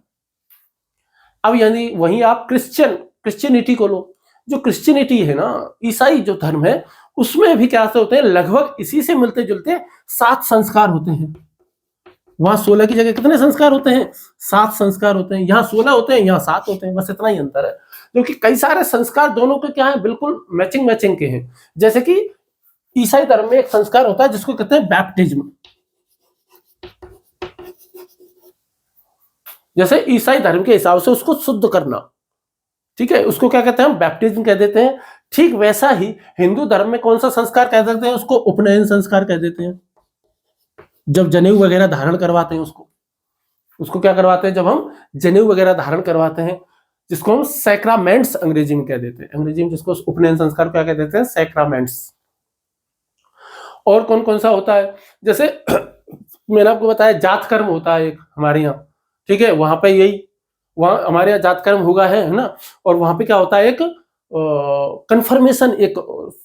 अब यदि वहीं आप क्रिश्चियनिटी को लो, जो क्रिश्चियनिटी है ना, ईसाई जो धर्म है, उसमें भी क्या होते हैं, लगभग इसी से मिलते जुलते 7 संस्कार होते हैं। वहां 16 की जगह कितने संस्कार होते हैं, 7 संस्कार होते हैं। यहाँ 16 होते हैं, यहाँ 7 होते हैं, बस इतना ही अंतर है। क्योंकि कई सारे संस्कार दोनों के क्या है, बिल्कुल मैचिंग के हैं। जैसे कि ईसाई धर्म में एक संस्कार होता है जिसको कहते हैं बैप्टिज्म। जैसे ईसाई धर्म के हिसाब से उसको शुद्ध करना, ठीक है, उसको क्या कहते हैं, बैप्टिज्म कह देते हैं। ठीक वैसा ही हिंदू धर्म में कौन सा संस्कार कह सकते हैं, उसको उपनयन संस्कार कह देते हैं। जब जनेऊ वगैरह धारण करवाते हैं, उसको क्या करवाते हैं, जब हम जनेऊ वगैरह धारण करवाते हैं, जिसको हम सैक्रामेंट्स अंग्रेजी में कह देते हैं। अंग्रेजी में जिसको उपनयन संस्कार क्या कह देते हैं, सैक्रामेंट्स। और कौन कौन सा होता है, जैसे मैंने आपको बताया जात कर्म होता है एक हमारे यहाँ, ठीक है, वहां पे यही, वहां हमारे यहाँ जात कर्म होगा है ना, और वहां पे क्या होता है, एक कन्फर्मेशन, एक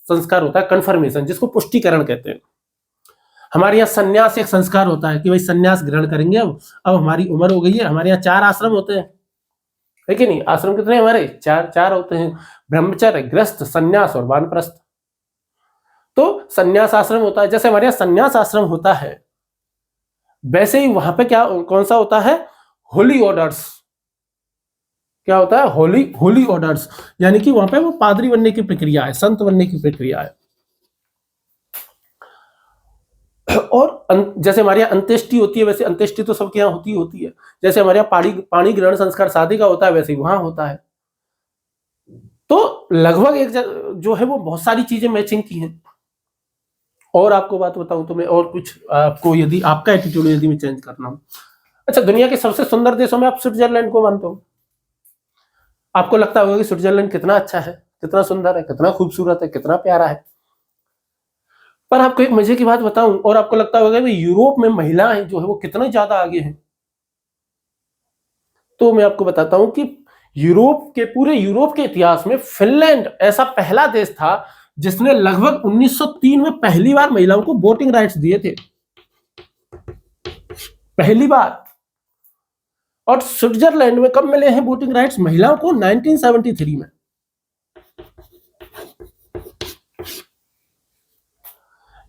संस्कार होता है कन्फर्मेशन, जिसको पुष्टिकरण कहते हैं। हमारे यहाँ सन्यास एक संस्कार होता है कि भाई सन्यास ग्रहण करेंगे, अब हमारी उम्र हो गई है। हमारे यहाँ 4 आश्रम होते हैं, है कि नहीं? आश्रम कितने हमारे? 4 होते हैं, ब्रह्मचर्य, गृहस्थ, सन्यास और वानप्रस्थ। तो सन्यास आश्रम होता है, जैसे हमारे यहाँ सन्यास आश्रम होता है, वैसे ही वहां पे क्या कौन सा होता है? होली ऑर्डर्स। क्या होता है? होली ऑर्डर्स, यानी कि वहां पे वो पादरी बनने की प्रक्रिया है, संत बनने की प्रक्रिया है। और जैसे हमारे यहाँ अंत्येष्टि होती है, वैसे अंत्येष्टि तो सबके यहाँ होती है। जैसे हमारे यहाँ पाणी ग्रहण संस्कार शादी का होता है, वैसे ही वहां होता है। तो लगभग एक जो है वो बहुत सारी चीजें मैचिंग की हैं। और आपको बात बताऊं तो मैं, और कुछ आपको यदि आपका एटीट्यूड यदि मैं चेंज करना हूं, अच्छा, दुनिया के सबसे सुंदर देशों में आप स्विट्जरलैंड को मानते हो। आपको लगता होगा कि स्विट्जरलैंड कितना अच्छा है, कितना सुंदर है, कितना खूबसूरत है, कितना प्यारा है। पर आपको एक मजे की बात बताऊं, और आपको लगता होगा कि यूरोप में महिलाएं जो है वो कितने ज्यादा आगे हैं। तो मैं आपको बताता हूं कि पूरे यूरोप के इतिहास में फिनलैंड ऐसा पहला देश था जिसने लगभग 1903 में पहली बार महिलाओं को वोटिंग राइट्स दिए थे, पहली बार। और स्विट्जरलैंड में कब मिले हैं वोटिंग राइट्स महिलाओं को? 1973 में।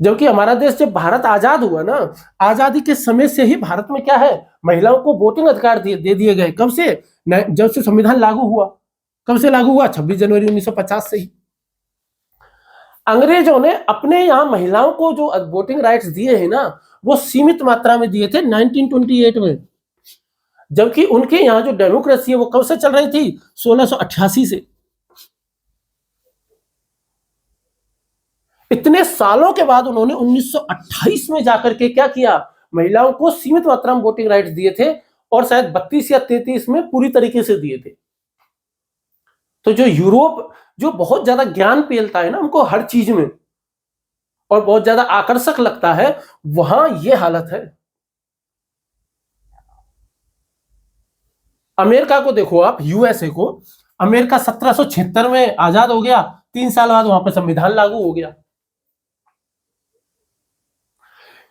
जबकि हमारा देश जब भारत आजाद हुआ ना, आजादी के समय से ही भारत में क्या है, महिलाओं को वोटिंग अधिकार दे दिए गए। कब से? जब से संविधान लागू हुआ। कब से लागू हुआ? 26 जनवरी 1950 से ही। अंग्रेजों ने अपने यहाँ महिलाओं को जो वोटिंग राइट्स दिए हैं ना, वो सीमित मात्रा में दिए थे 1928 में। जबकि उनके यहाँ जो डेमोक्रेसी है वो कब से चल रही थी? 1688 से। इतने सालों के बाद उन्होंने 1928 में जाकर के क्या किया, महिलाओं को सीमित मात्रा में वोटिंग राइट्स दिए थे, और शायद 32 या 33 में पूरी तरीके से दिए थे। तो जो यूरोप जो बहुत ज्यादा ज्ञान पेलता है ना उनको हर चीज में, और बहुत ज्यादा आकर्षक लगता है, वहां ये हालत है। अमेरिका को देखो आप, यूएसए को, अमेरिका 1776 में आजाद हो गया, 3 साल बाद वहां पर संविधान लागू हो गया।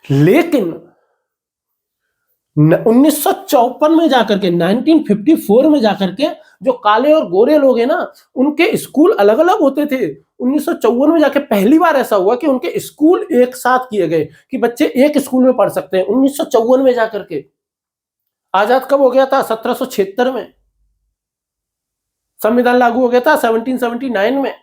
लेकिन 1954 में जाकर के, 1954 में जाकर के, जो काले और गोरे लोग हैं ना, उनके स्कूल अलग अलग होते थे। 1954 में जाके पहली बार ऐसा हुआ कि उनके स्कूल एक साथ किए गए, कि बच्चे एक स्कूल में पढ़ सकते हैं। 1954 में जाकर के। आजाद कब हो गया था? 1776 में। संविधान लागू हो गया था 1779 में।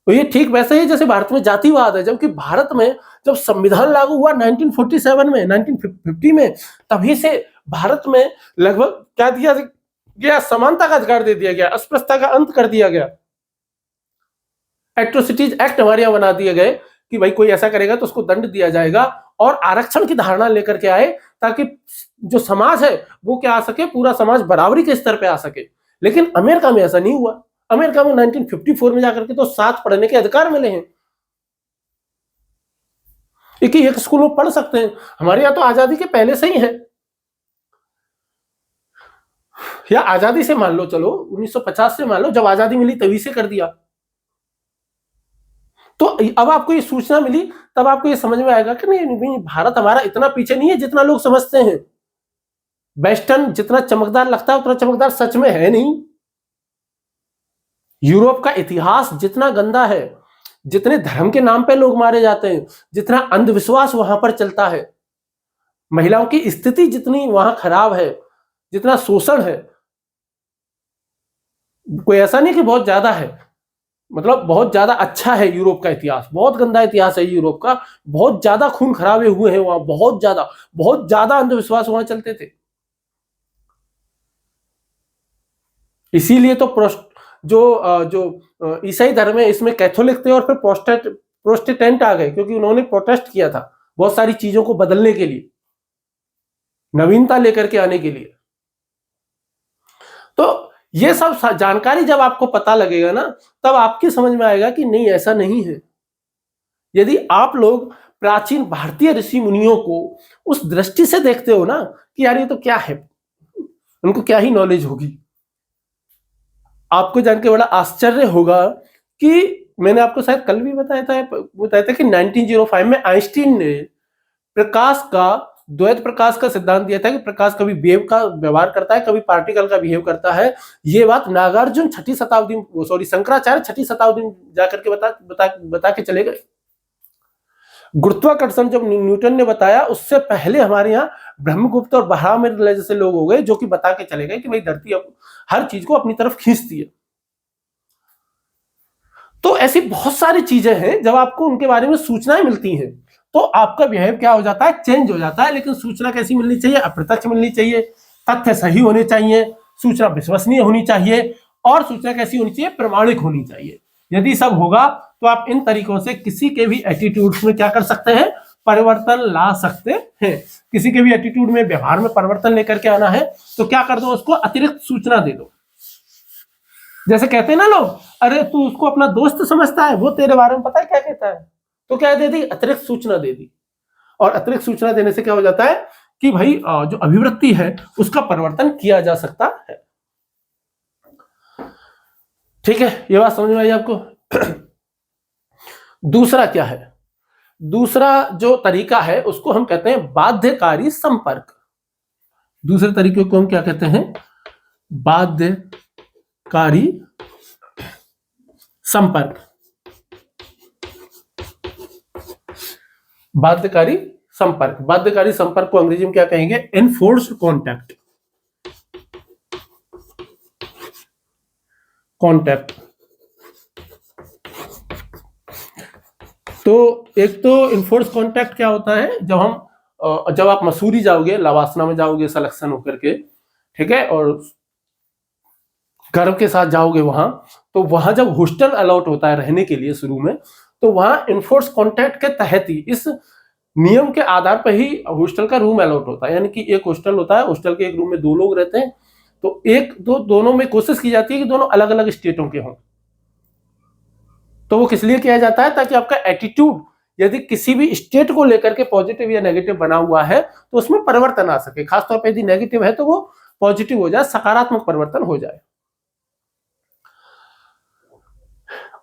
तो ये ठीक वैसे ही जैसे भारत में जातिवाद है, जबकि भारत में जब संविधान लागू हुआ 1947 में, 1950 में, तभी से भारत में लगभग क्या दिया गया, समानता का अधिकार दे दिया गया, अस्पृश्यता का अंत कर दिया गया। एट्रोसिटीज एक्ट हमारे यहाँ बना दिए गए कि भाई कोई ऐसा करेगा तो उसको दंड दिया जाएगा, और आरक्षण की धारणा लेकर के आए, ताकि जो समाज है वो क्या आ सके, पूरा समाज बराबरी के स्तर पे आ सके। लेकिन अमेरिका में ऐसा नहीं हुआ। अमेरिका में 1954 में जाकर के तो साथ पढ़ने के अधिकार मिले हैं, एक स्कूल में पढ़ सकते हैं। हमारे यहाँ तो आजादी के पहले से ही है, या आजादी से मान लो, चलो 1950 से मान लो, जब आजादी मिली तभी से कर दिया। तो अब आपको ये सूचना मिली, तब आपको ये समझ में आएगा कि नहीं, भारत हमारा इतना पीछे नहीं है जितना लोग समझते हैं। वेस्टर्न जितना चमकदार लगता है उतना चमकदार सच में है नहीं। यूरोप का इतिहास जितना गंदा है, जितने धर्म के नाम पे लोग मारे जाते हैं, जितना अंधविश्वास वहां पर चलता है, महिलाओं की स्थिति जितनी वहां खराब है, जितना शोषण है, कोई ऐसा नहीं कि बहुत ज्यादा है, मतलब बहुत ज्यादा अच्छा है। यूरोप का इतिहास बहुत गंदा इतिहास है यूरोप का, बहुत ज्यादा खून खराबे हुए हैं वहां, बहुत ज्यादा अंधविश्वास वहां चलते थे। इसीलिए तो जो ईसाई धर्म है इसमें कैथोलिक थे, और फिर प्रोटेस्टेंट आ गए, क्योंकि उन्होंने प्रोटेस्ट किया था बहुत सारी चीजों को बदलने के लिए, नवीनता लेकर के आने के लिए। तो ये सब जानकारी जब आपको पता लगेगा ना, तब आपकी समझ में आएगा कि नहीं, ऐसा नहीं है। यदि आप लोग प्राचीन भारतीय ऋषि मुनियों को उस दृष्टि से देखते हो ना कि यार ये तो क्या है, उनको क्या ही नॉलेज होगी, आपको जान के बड़ा आश्चर्य होगा कि मैंने आपको शायद कल भी बताया था कि 1905 में आइंस्टीन ने प्रकाश का, द्वैत प्रकाश का सिद्धांत दिया था कि प्रकाश कभी वेव का व्यवहार करता है, कभी पार्टिकल का बिहेव करता है। ये बात नागार्जुन शंकराचार्य 6ठी शताब्दी में जाकर के बता के चले गए। गुरुत्वाकर्षण जब न्यूटन ने बताया, उससे पहले हमारे यहाँ ब्रह्मगुप्त और बहामिर जैसे लोग हो गए जो कि बता के चले गए कि भाई धरती अब हर चीज को अपनी तरफ खींचती है। तो ऐसी बहुत सारी चीजें हैं, जब आपको उनके बारे में सूचनाएं मिलती हैं तो आपका बिहेव क्या हो जाता है, चेंज हो जाता है। लेकिन सूचना कैसी मिलनी चाहिए, अप्रत्यक्ष मिलनी चाहिए, तथ्य सही होने चाहिए, सूचना विश्वसनीय होनी चाहिए, और सूचना कैसी होनी चाहिए, प्रामाणिक होनी चाहिए। यदि सब होगा तो आप इन तरीकों से किसी के भी एटीट्यूड्स में क्या कर सकते हैं, परिवर्तन ला सकते हैं। किसी के भी एटीट्यूड में, व्यवहार में परिवर्तन लेकर के आना है तो क्या कर दो, उसको अतिरिक्त सूचना दे दो। जैसे कहते हैं ना लोग, अरे तू उसको अपना दोस्त समझता है, वो तेरे बारे में पता है क्या कहता है, तो क्या दे दी, अतिरिक्त सूचना दे दी। और अतिरिक्त सूचना देने से क्या हो जाता है कि भाई जो अभिवृत्ति है उसका परिवर्तन किया जा सकता है। ठीक है, ये बात समझ में आई आपको। दूसरा क्या है, दूसरा जो तरीका है उसको हम कहते हैं बाध्यकारी संपर्क। दूसरे तरीके को हम क्या कहते हैं, बाध्यकारी संपर्क। बाध्यकारी संपर्क, बाध्यकारी संपर्क को अंग्रेजी में क्या कहेंगे, एनफोर्स्ड कॉन्टैक्ट। तो एक तो इनफोर्स कॉन्टैक्ट क्या होता है, जब आप मसूरी जाओगे, लवासना में जाओगे सिलेक्शन होकर के, ठीक है, और गर्व के साथ जाओगे वहां, तो वहां जब हॉस्टल अलॉट होता है रहने के लिए शुरू में, तो वहां इनफोर्स कॉन्टैक्ट के तहत ही, इस नियम के आधार पर ही हॉस्टल का रूम अलॉट होता है। यानी कि एक हॉस्टल होता है, हॉस्टल के एक रूम में 2 लोग रहते हैं, तो दोनों में कोशिश की जाती है कि दोनों अलग अलग स्टेटों के हों। तो वो किस लिए किया जाता है, ताकि आपका एटीट्यूड यदि किसी भी स्टेट को लेकर के पॉजिटिव या नेगेटिव बना हुआ है तो उसमें परिवर्तन आ सके। खासतौर पर यदि नेगेटिव है तो वो पॉजिटिव हो जाए, सकारात्मक परिवर्तन हो जाए।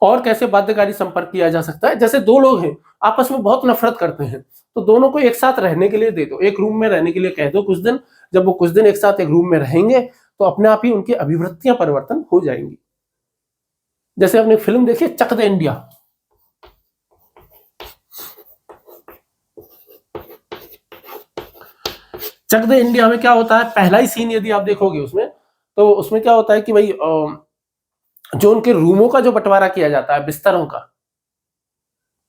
और कैसे बाध्यकारी संपर्क किया जा सकता है, जैसे 2 लोग हैं आपस में बहुत नफरत करते हैं, तो दोनों को एक साथ रहने के लिए दे दो, एक रूम में रहने के लिए कह दो कुछ दिन। जब वो कुछ दिन एक साथ एक रूम में रहेंगे तो अपने आप ही उनकी अभिवृत्तियां परिवर्तन हो जाएंगी। जैसे आपने फिल्म देखी चक दे इंडिया, चक दे इंडिया में क्या होता है, पहला ही सीन यदि आप देखोगे उसमें, तो उसमें क्या होता है कि भाई जो उनके रूमों का जो बंटवारा किया जाता है, बिस्तरों का,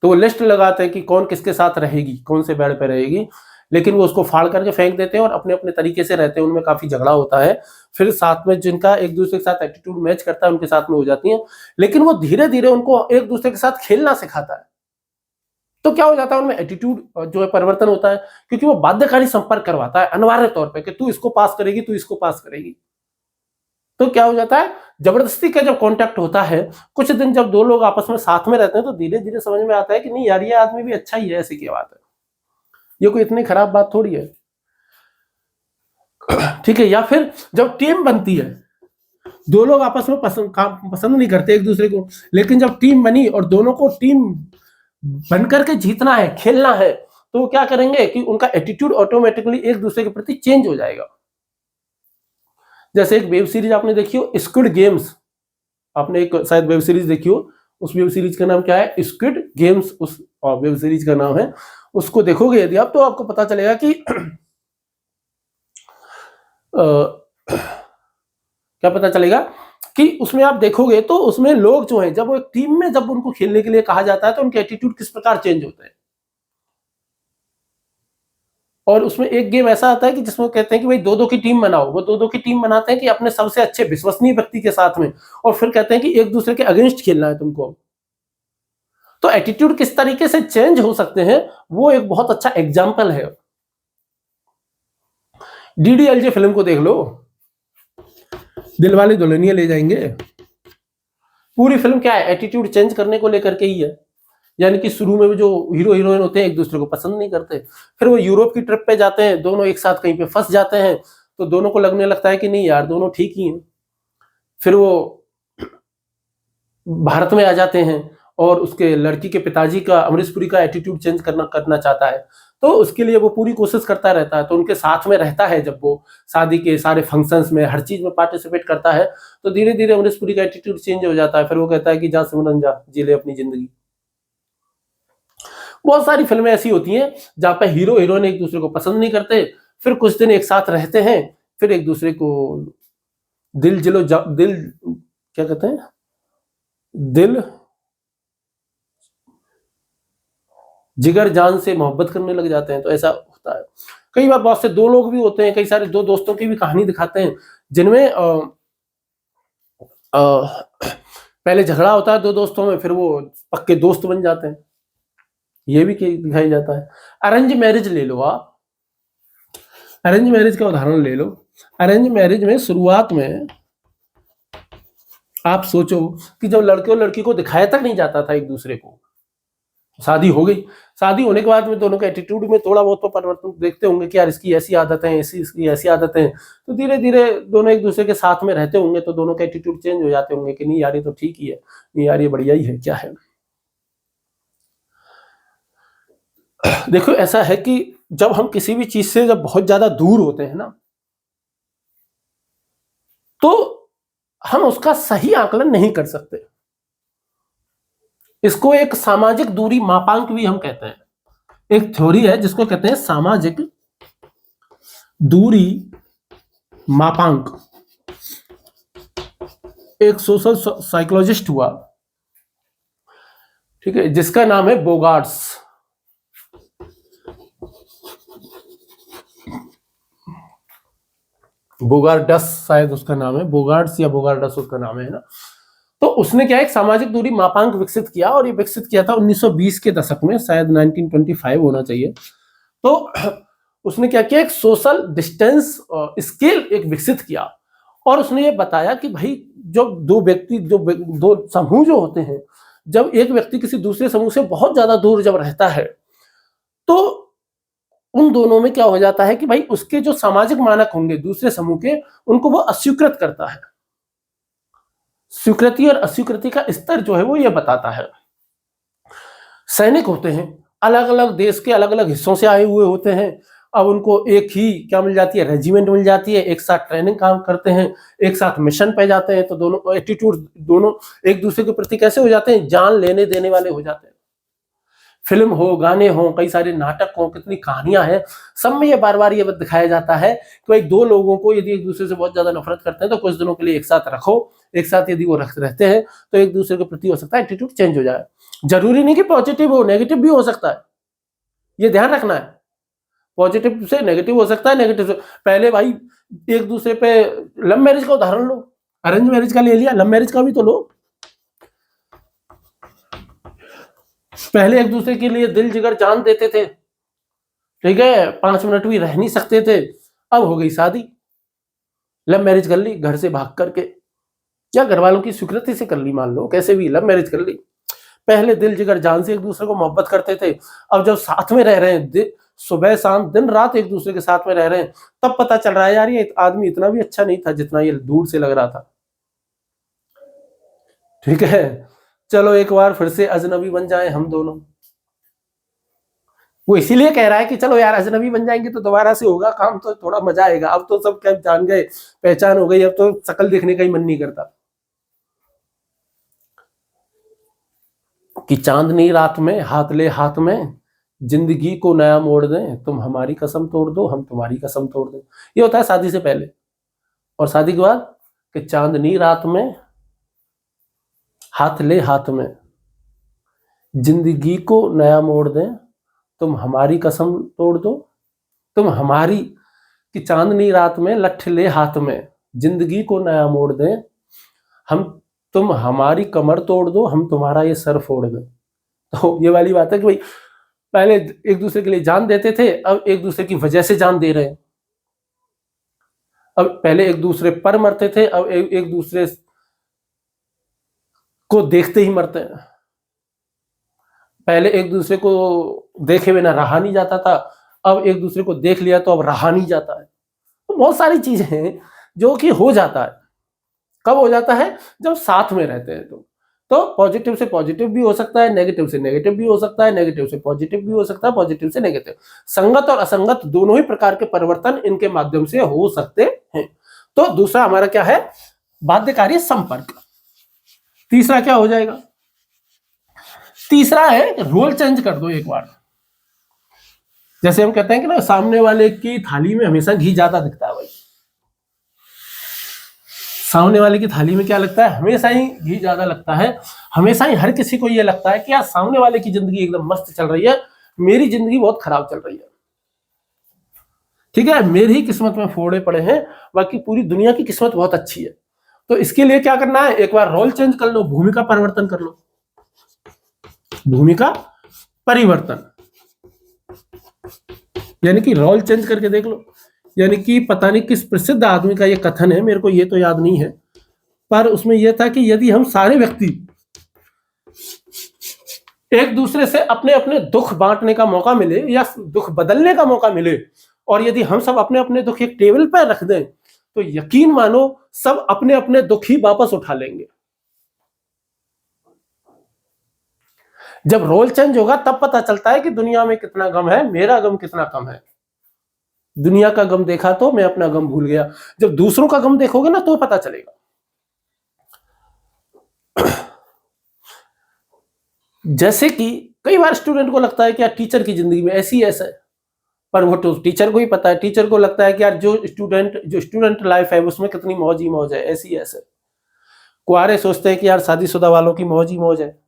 तो वो लिस्ट लगाते हैं कि कौन किसके साथ रहेगी, कौन से बेड पे रहेगी, लेकिन वो उसको फाड़ करके फेंक देते हैं और अपने अपने तरीके से रहते हैं। उनमें काफी झगड़ा होता है, फिर साथ में जिनका एक दूसरे के साथ एटीट्यूड मैच करता है उनके साथ में हो जाती है, लेकिन वो धीरे धीरे उनको एक दूसरे के साथ खेलना सिखाता है। तो क्या हो जाता है, उनमें एटीट्यूड जो है परिवर्तन होता है, क्योंकि वो बाध्यकारी संपर्क करवाता है अनिवार्य तौर पर कि तू इसको पास करेगी, तू इसको पास करेगी। तो क्या हो जाता है, जबरदस्ती का जब कांटेक्ट होता है, कुछ दिन जब 2 लोग आपस में साथ में रहते हैं, तो धीरे धीरे समझ में आता है कि नहीं यार, ये आदमी भी अच्छा ही है, ऐसी क्या बात है, ये कोई इतनी खराब बात थोड़ी है। ठीक है, या फिर जब टीम बनती है, 2 लोग आपस में पसंद नहीं करते एक दूसरे को, लेकिन जब टीम बनी और दोनों को टीम बनकर के जीतना है, खेलना है, तो वो क्या करेंगे कि उनका एटीट्यूड ऑटोमेटिकली एक दूसरे के प्रति चेंज हो जाएगा। जैसे एक वेब सीरीज आपने देखी हो, स्क्विड गेम्स, आपने एक शायद वेब सीरीज देखी हो, उस वेब सीरीज का नाम क्या है, स्क्विड गेम्स, उस वेब सीरीज का नाम है। उसको देखोगे यदि आप, तो आपको पता चलेगा कि क्या पता चलेगा कि उसमें आप देखोगे तो उसमें लोग जो हैं, जब वो एक टीम में जब उनको खेलने के लिए कहा जाता है तो उनके एटीट्यूड किस प्रकार चेंज होते हैं। और उसमें एक गेम ऐसा आता है कि जिसमें कहते हैं कि भाई 2-2 की टीम बनाओ, वो 2-2 की टीम बनाते हैं कि अपने सबसे अच्छे विश्वसनीय व्यक्ति के साथ में, और फिर कहते हैं कि एक दूसरे के अगेंस्ट खेलना है तुमको। तो एटीट्यूड किस तरीके से चेंज हो सकते हैं, वो एक बहुत अच्छा एग्जाम्पल है। डीडीएलजे फिल्म को देख लो, दिलवाले दुल्हनिया ले जाएंगे, पूरी फिल्म क्या है, एटीट्यूड चेंज करने को लेकर के ही है। यानी कि शुरू में जो हीरो हीरोइन होते हैं एक दूसरे को पसंद नहीं करते, फिर वो यूरोप की ट्रिप पे जाते हैं, दोनों एक साथ कहीं पे फंस जाते हैं, तो दोनों को लगने लगता है कि नहीं यार दोनों ठीक ही हैं। फिर वो भारत में आ जाते हैं और उसके लड़की के पिताजी का अमरीश पुरी का एटीट्यूड चेंज करना चाहता है, तो उसके लिए वो पूरी कोशिश करता रहता है, तो उनके साथ में रहता है। जब वो शादी के सारे फंक्शंस में हर चीज में पार्टिसिपेट करता है, तो धीरे धीरे अमरीश पुरी का एटीट्यूड चेंज हो जाता है। फिर वो कहता है कि जा सिमरन जा, जी ले अपनी जिंदगी। बहुत सारी फिल्में ऐसी होती हैं जहां पे हीरो हीरोइन एक दूसरे को पसंद नहीं करते, फिर कुछ दिन एक साथ रहते हैं, फिर एक दूसरे को दिल क्या कहते हैं, दिल जिगर जान से मोहब्बत करने लग जाते हैं। तो ऐसा होता है। कई बार बहुत से दो लोग भी होते हैं, कई सारे दो दोस्तों की भी कहानी दिखाते हैं जिनमें पहले झगड़ा होता है दो दोस्तों में, फिर वो पक्के दोस्त बन जाते हैं, ये भी दिखाया जाता है। अरेंज मैरिज ले लो आप, अरेंज मैरिज का उदाहरण ले लो। अरेंज मैरिज में शुरुआत में आप सोचो कि जब लड़के और लड़की को दिखाया तक नहीं जाता था एक दूसरे को, शादी हो गई, शादी होने के बाद में दोनों के एटीट्यूड में थोड़ा बहुत तो परिवर्तन देखते होंगे कि यार इसकी ऐसी आदत है, इसकी ऐसी आदत है, तो धीरे धीरे दोनों एक दूसरे के साथ में रहते होंगे, तो दोनों के एटीट्यूड चेंज हो जाते होंगे कि नहीं यार ये तो ठीक ही है, नहीं यार ये बढ़िया ही है, क्या है। देखो ऐसा है कि जब हम किसी भी चीज से जब बहुत ज्यादा दूर होते हैं ना, तो हम उसका सही आकलन नहीं कर सकते। इसको एक सामाजिक दूरी मापांक भी हम कहते हैं। एक थ्योरी है जिसको कहते हैं सामाजिक दूरी मापांक। एक सोशल साइकोलॉजिस्ट हुआ, ठीक है, जिसका नाम है बोगार्ड्स। बोगार्डस शायद उसका नाम है, बोगार्ड्स या बोगार्डस उसका नाम है ना। तो उसने क्या एक सामाजिक दूरी मापांक विकसित किया, और ये विकसित किया था 1920 के दशक में, शायद 1925 होना चाहिए। तो उसने क्या किया, एक सोशल डिस्टेंस स्केल एक विकसित किया, और उसने ये बताया कि भाई जो दो व्यक्ति, जो दो समूह जो होते हैं, जब एक व्यक्ति किसी दूसरे समूह से बहुत ज्यादा दूर जब रहता है, तो उन दोनों में क्या हो जाता है कि भाई उसके जो सामाजिक मानक होंगे दूसरे समूह के, उनको वो अस्वीकृत करता है। स्वीकृति और अस्वीकृति का स्तर जो है वो ये बताता है। सैनिक होते हैं, अलग अलग देश के अलग अलग हिस्सों से आए हुए होते हैं, अब उनको एक ही क्या मिल जाती है, रेजिमेंट मिल जाती है, एक साथ ट्रेनिंग काम करते हैं, एक साथ मिशन पे जाते हैं, तो दोनों एटीट्यूड दोनों एक दूसरे के प्रति कैसे हो जाते हैं, जान लेने देने वाले हो जाते हैं। फिल्म हो, गाने हो, कई सारे नाटक हो, कितनी कहानियां हैं, सब में ये बार बार ये दिखाया जाता है कि भाई दो लोगों को यदि एक दूसरे से बहुत ज्यादा नफरत करते हैं तो कुछ दिनों के लिए एक साथ रखो, एक साथ यदि वो रहते हैं तो एक दूसरे के प्रति हो सकता है एटीट्यूड चेंज हो जाए। जरूरी नहीं कि पॉजिटिव हो, नेगेटिव भी हो सकता है, ये ध्यान रखना है। पॉजिटिव से नेगेटिव हो सकता है, नेगेटिव से पहले भाई एक दूसरे पे, लव मैरिज का उदाहरण लो, अरेंज मैरिज का ले लिया, लव मैरिज का भी तो लो। पहले एक दूसरे के लिए दिल जिगर जान देते थे, ठीक है, 5 मिनट भी रह नहीं सकते थे, अब हो गई शादी, लव मैरिज कर ली घर से भाग करके, या घर वालों की स्वीकृति से कर ली, मान लो कैसे भी लव मैरिज कर ली। पहले दिल जिगर जान से एक दूसरे को मोहब्बत करते थे, अब जब साथ में रह रहे हैं, सुबह शाम दिन रात एक दूसरे के साथ में रह रहे हैं, तब पता चल रहा है यार ये आदमी इतना भी अच्छा नहीं था जितना ये दूर से लग रहा था। ठीक है, चलो एक बार फिर से अजनबी बन जाए हम दोनों। वो इसीलिए कह रहा है कि चलो यार अजनबी बन जाएंगे तो दोबारा से होगा काम, तो थोड़ा मजा आएगा, अब तो सब क्या जान गए, पहचान हो गई, अब तो शक्ल देखने का ही मन नहीं करता। कि चांदनी रात में हाथ ले हाथ में जिंदगी को नया मोड़ दें, तुम हमारी कसम तोड़ दो हम तुम्हारी कसम तोड़ दें, ये होता है शादी से पहले। और शादी के बाद कि चांदनी रात में हाथ ले हाथ में जिंदगी को नया मोड़ दें, तुम हमारी कसम तोड़ दो, तुम हमारी, कि चांदनी रात में लठ ले हाथ में जिंदगी को नया मोड़ दें, तुम हमारी कमर तोड़ दो हम तुम्हारा ये सर फोड़ दें। तो ये वाली बात है कि भाई पहले एक दूसरे के लिए जान देते थे, अब एक दूसरे की वजह से जान दे रहे हैं। अब पहले एक दूसरे पर मरते थे, अब एक दूसरे को देखते ही मरते हैं। पहले एक दूसरे को देखे बिना रहा नहीं जाता था, अब एक दूसरे को देख लिया तो अब रहा नहीं जाता है। तो बहुत सारी चीजें हैं जो कि हो जाता है। कब हो जाता है? जब साथ में रहते हैं तो पॉजिटिव से पॉजिटिव भी हो सकता है, नेगेटिव से नेगेटिव भी हो सकता है, नेगेटिव से पॉजिटिव भी हो सकता है, पॉजिटिव से नेगेटिव। संगत और असंगत दोनों ही प्रकार के परिवर्तन इनके माध्यम से हो सकते हैं। तो दूसरा हमारा क्या है? बाध्यकारी संपर्क। तीसरा क्या हो जाएगा? तीसरा है रोल चेंज कर दो एक बार। जैसे हम कहते हैं कि ना, सामने वाले की थाली में हमेशा घी ज्यादा दिखता है भाई। सामने वाले की थाली में क्या लगता है? हमेशा ही घी ज्यादा लगता है। हमेशा ही हर किसी को यह लगता है कि यार सामने वाले की जिंदगी एकदम मस्त चल रही है, मेरी जिंदगी बहुत खराब चल रही है। ठीक है, मेरी ही किस्मत में फोड़े पड़े हैं, बाकी पूरी दुनिया की किस्मत बहुत अच्छी है। तो इसके लिए क्या करना है? एक बार रोल चेंज कर लो, भूमिका परिवर्तन कर लो। भूमिका परिवर्तन यानी कि रोल चेंज करके देख लो। यानी कि पता नहीं किस प्रसिद्ध आदमी का ये कथन है, मेरे को ये तो याद नहीं है, पर उसमें यह था कि यदि हम सारे व्यक्ति एक दूसरे से अपने अपने दुख बांटने का मौका मिले या दुख बदलने का मौका मिले, और यदि हम सब अपने अपने दुख एक टेबल पर रख दें, तो यकीन मानो सब अपने अपने दुख ही वापस उठा लेंगे। जब रोल चेंज होगा तब पता चलता है कि दुनिया में कितना गम है, मेरा गम कितना कम है। दुनिया का गम देखा तो मैं अपना गम भूल गया। जब दूसरों का गम देखोगे ना तो पता चलेगा। जैसे कि कई बार स्टूडेंट को लगता है कि यार टीचर की जिंदगी में ऐसी ऐसा है, पर वो तो टीचर को ही पता है। टीचर को लगता है कि यार जो स्टूडेंट लाइफ है उसमें कितनी मौज ही मौज है, ऐसी ऐसे। कुआरे सोचते हैं कि यार शादीशुदा वालों की मौज ही मौज है,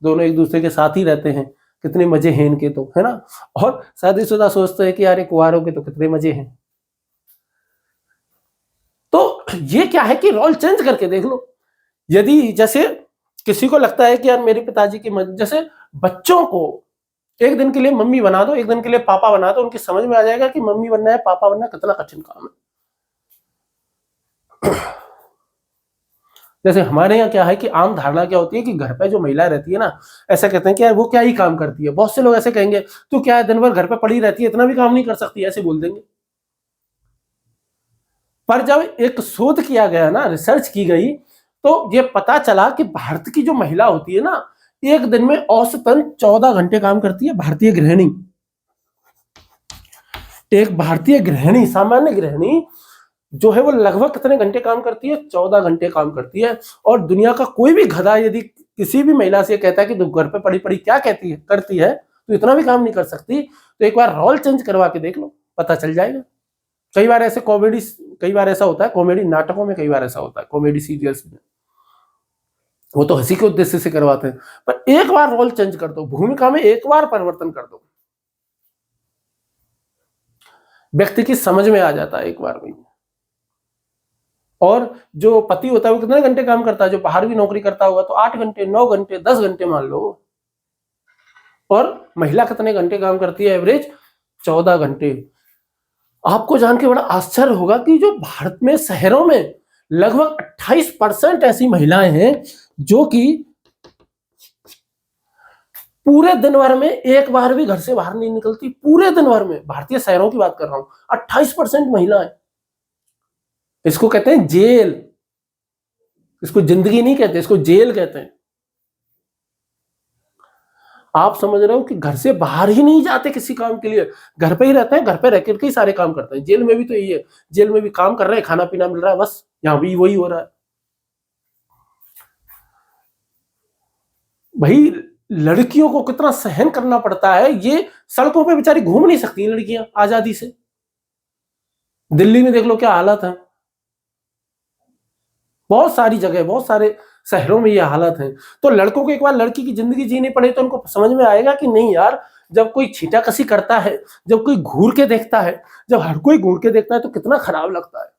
दोनों एक दूसरे के साथ ही रहते हैं, कितने मजे हैं इनके, तो है ना। और शादीशुदा सोचते हैं कि यार कुआरों के तो कितने मजे हैं। तो ये क्या है कि रोल चेंज करके देख लो। यदि जैसे किसी को लगता है कि यार मेरे पिताजी की जैसे बच्चों को एक दिन के लिए मम्मी बना दो, एक दिन के लिए पापा बना दो, उनकी समझ में आ जाएगा कि मम्मी बनना है, पापा बनना कितना कठिन काम है। जैसे हमारे यहाँ क्या है कि आम धारणा क्या होती है कि घर पे जो महिला रहती है ना, ऐसा कहते हैं कि यार वो क्या ही काम करती है। बहुत से लोग ऐसे कहेंगे तू क्या है दिन भर घर पे पड़ी रहती है, इतना भी काम नहीं कर सकती, ऐसे बोल देंगे। पर जब एक शोध किया गया ना, रिसर्च की गई, तो ये पता चला कि भारत की जो महिला होती है ना, एक दिन में औसतन 14 घंटे काम करती है। भारतीय गृहिणी, एक भारतीय गृहिणी, सामान्य गृहिणी जो है वो लगभग कितने घंटे काम करती है? 14 घंटे काम करती है। और दुनिया का कोई भी गधा यदि किसी भी महिला से कहता है कि तू घर पे पड़ी पड़ी क्या करती है, तो इतना भी काम नहीं कर सकती, तो एक बार रोल चेंज करवा के देख लो, पता चल जाएगा। कई बार ऐसा होता है कॉमेडी नाटकों में, कई बार ऐसा होता है कॉमेडी सीरियल्स में, वो तो हंसी के उद्देश्य से करवाते हैं। पर एक बार रोल चेंज कर दो, भूमिका में एक बार परिवर्तन कर दो, व्यक्ति की समझ में आ जाता है एक बार में। और जो पति होता है वो कितने घंटे काम करता है? जो बाहर भी नौकरी करता होगा तो 8 घंटे, 9 घंटे, 10 घंटे मान लो। और महिला कितने घंटे काम करती है? एवरेज 14 घंटे। आपको जान के बड़ा आश्चर्य होगा कि जो भारत में शहरों में लगभग 28% ऐसी महिलाएं हैं जो कि पूरे दिन भर में एक बार भी घर से बाहर नहीं निकलती। पूरे दिन भर में, भारतीय शहरों की बात कर रहा हूं, 28% महिलाएं। इसको कहते हैं जेल। इसको जिंदगी नहीं कहते, इसको जेल कहते हैं। आप समझ रहे हो कि घर से बाहर ही नहीं जाते किसी काम के लिए, घर पे ही रहते हैं, घर पे रह करके ही सारे काम करते हैं। जेल में भी तो यही है, जेल में भी काम कर रहे हैं, खाना पीना मिल रहा है, बस यहां भी वही हो रहा है। भाई लड़कियों को कितना सहन करना पड़ता है। ये सड़कों पे बेचारी घूम नहीं सकती लड़कियां आजादी से। दिल्ली में देख लो क्या हालत है, बहुत सारी जगह, बहुत सारे शहरों में ये हालत है। तो लड़कों को एक बार लड़की की जिंदगी जीनी पड़े तो उनको समझ में आएगा कि नहीं यार, जब कोई छींटाकसी करता है, जब कोई घूर के देखता है, जब हर कोई घूर के देखता है तो कितना खराब लगता है।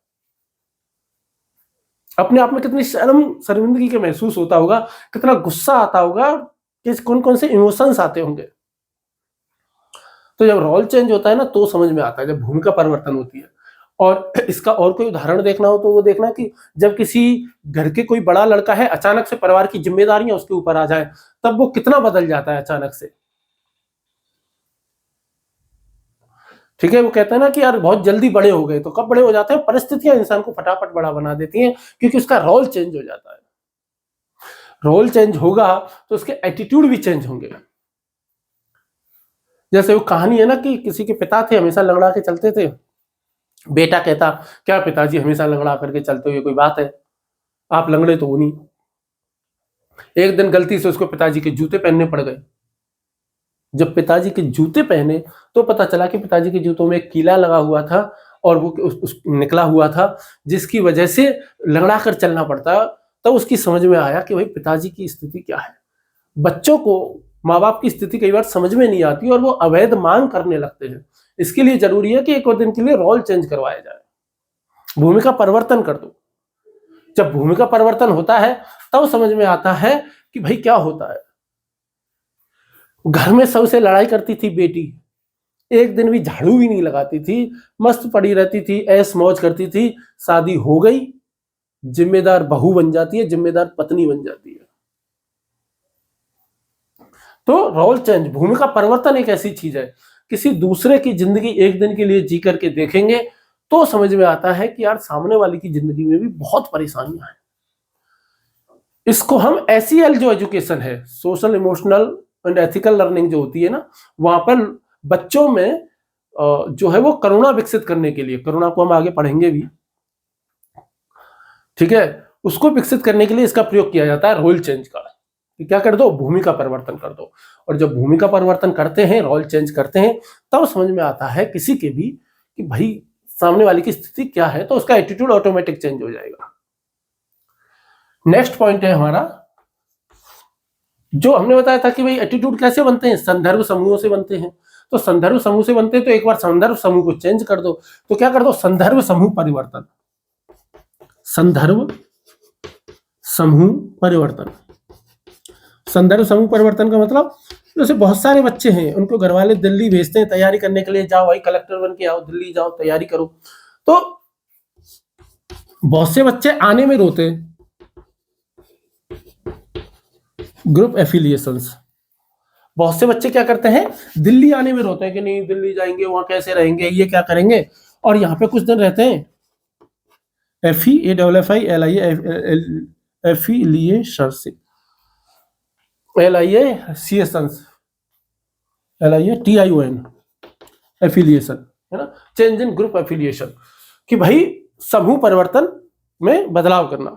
अपने आप में कितनी शर्मिंदगी के महसूस होता होगा, कितना गुस्सा आता होगा, किस कौन कौन से इमोशंस आते होंगे। तो जब रोल चेंज होता है ना तो समझ में आता है, जब भूमिका परिवर्तन होती है। और इसका और कोई उदाहरण देखना हो तो वो देखना कि जब किसी घर के कोई बड़ा लड़का है, अचानक से परिवार की जिम्मेदारियां उसके ऊपर आ जाए, तब वो कितना बदल जाता है अचानक से। ठीक है, वो कहते हैं ना कि यार बहुत जल्दी बड़े हो गए। तो कब बड़े हो जाते हैं? परिस्थितियां इंसान को फटाफट बड़ा बना देती हैं, क्योंकि उसका रोल चेंज हो जाता है। रोल चेंज होगा तो उसके एटीट्यूड भी चेंज होंगे। जैसे वो कहानी है ना कि किसी के पिता थे, हमेशा लंगड़ा के चलते थे। बेटा कहता, क्या पिताजी हमेशा लंगड़ा करके चलते हुए कोई बात है, आप लंगड़े तो हो नहीं। एक दिन गलती से उसको पिताजी के जूते पहनने पड़ गए। जब पिताजी के जूते पहने तो पता चला कि पिताजी के जूतों में एक कीला लगा हुआ था और वो निकला हुआ था, जिसकी वजह से लंगड़ा कर चलना पड़ता। तब उसकी समझ में आया कि भाई पिताजी की स्थिति क्या है। बच्चों को माँ बाप की स्थिति कई बार समझ में नहीं आती और वो अवैध मांग करने लगते हैं। इसके लिए जरूरी है कि एक दिन के लिए रोल चेंज करवाया जाए, भूमिका परिवर्तन कर दो। जब भूमिका परिवर्तन होता है तब समझ में आता है कि भाई क्या होता है। घर में सबसे लड़ाई करती थी बेटी, एक दिन भी झाड़ू भी नहीं लगाती थी, मस्त पड़ी रहती थी, ऐश मौज करती थी। शादी हो गई, जिम्मेदार बहू बन जाती है, जिम्मेदार पत्नी बन जाती है। तो रोल चेंज, भूमिका परिवर्तन एक ऐसी चीज है, किसी दूसरे की जिंदगी एक दिन के लिए जी करके देखेंगे तो समझ में आता है कि यार सामने वाले की जिंदगी में भी बहुत परेशानियां हैं। इसको हम SEL जो एजुकेशन है, social emotional and ethical learning जो होती है ना, वहां पर बच्चों में जो है वो करुणा विकसित करने के लिए, करुणा को हम आगे पढ़ेंगे भी, ठीक है, उसको विकसित करने के लिए इसका प्रयोग किया जाता है रोल चेंज का। क्या कर दो? भूमिका परिवर्तन कर दो। और जब भूमिका परिवर्तन करते हैं, रोल चेंज करते हैं, तब समझ में आता है किसी के भी कि भाई सामने वाले की स्थिति क्या है, तो उसका एटीट्यूड ऑटोमेटिक चेंज हो जाएगा। नेक्स्ट पॉइंट है हमारा, जो हमने बताया था कि भाई एटीट्यूड कैसे बनते हैं, संदर्भ समूहों से बनते हैं। तो संदर्भ समूह से बनते हैं तो एक बार संदर्भ समूह को चेंज कर दो। तो क्या कर दो? संदर्भ समूह परिवर्तन। संदर्भ समूह परिवर्तन। संदर्भ समूह परिवर्तन का मतलब, जैसे बहुत सारे बच्चे हैं, उनको घर वाले दिल्ली भेजते हैं तैयारी करने के लिए, जाओ भाई कलेक्टर बन के आओ, दिल्ली जाओ तैयारी करो। तो बहुत से बच्चे आने में रोते हैं, ग्रुप एफिलिएशंस। बहुत से बच्चे क्या करते हैं? दिल्ली आने में रोते हैं कि नहीं दिल्ली जाएंगे, वहां कैसे रहेंगे, ये क्या करेंगे। और यहाँ पे कुछ दिन रहते हैं, एफिलिएशंस, एफिलिएशन है ना, चेंज इन ग्रुप एफिलिएशन, कि भाई समूह परिवर्तन में बदलाव करना।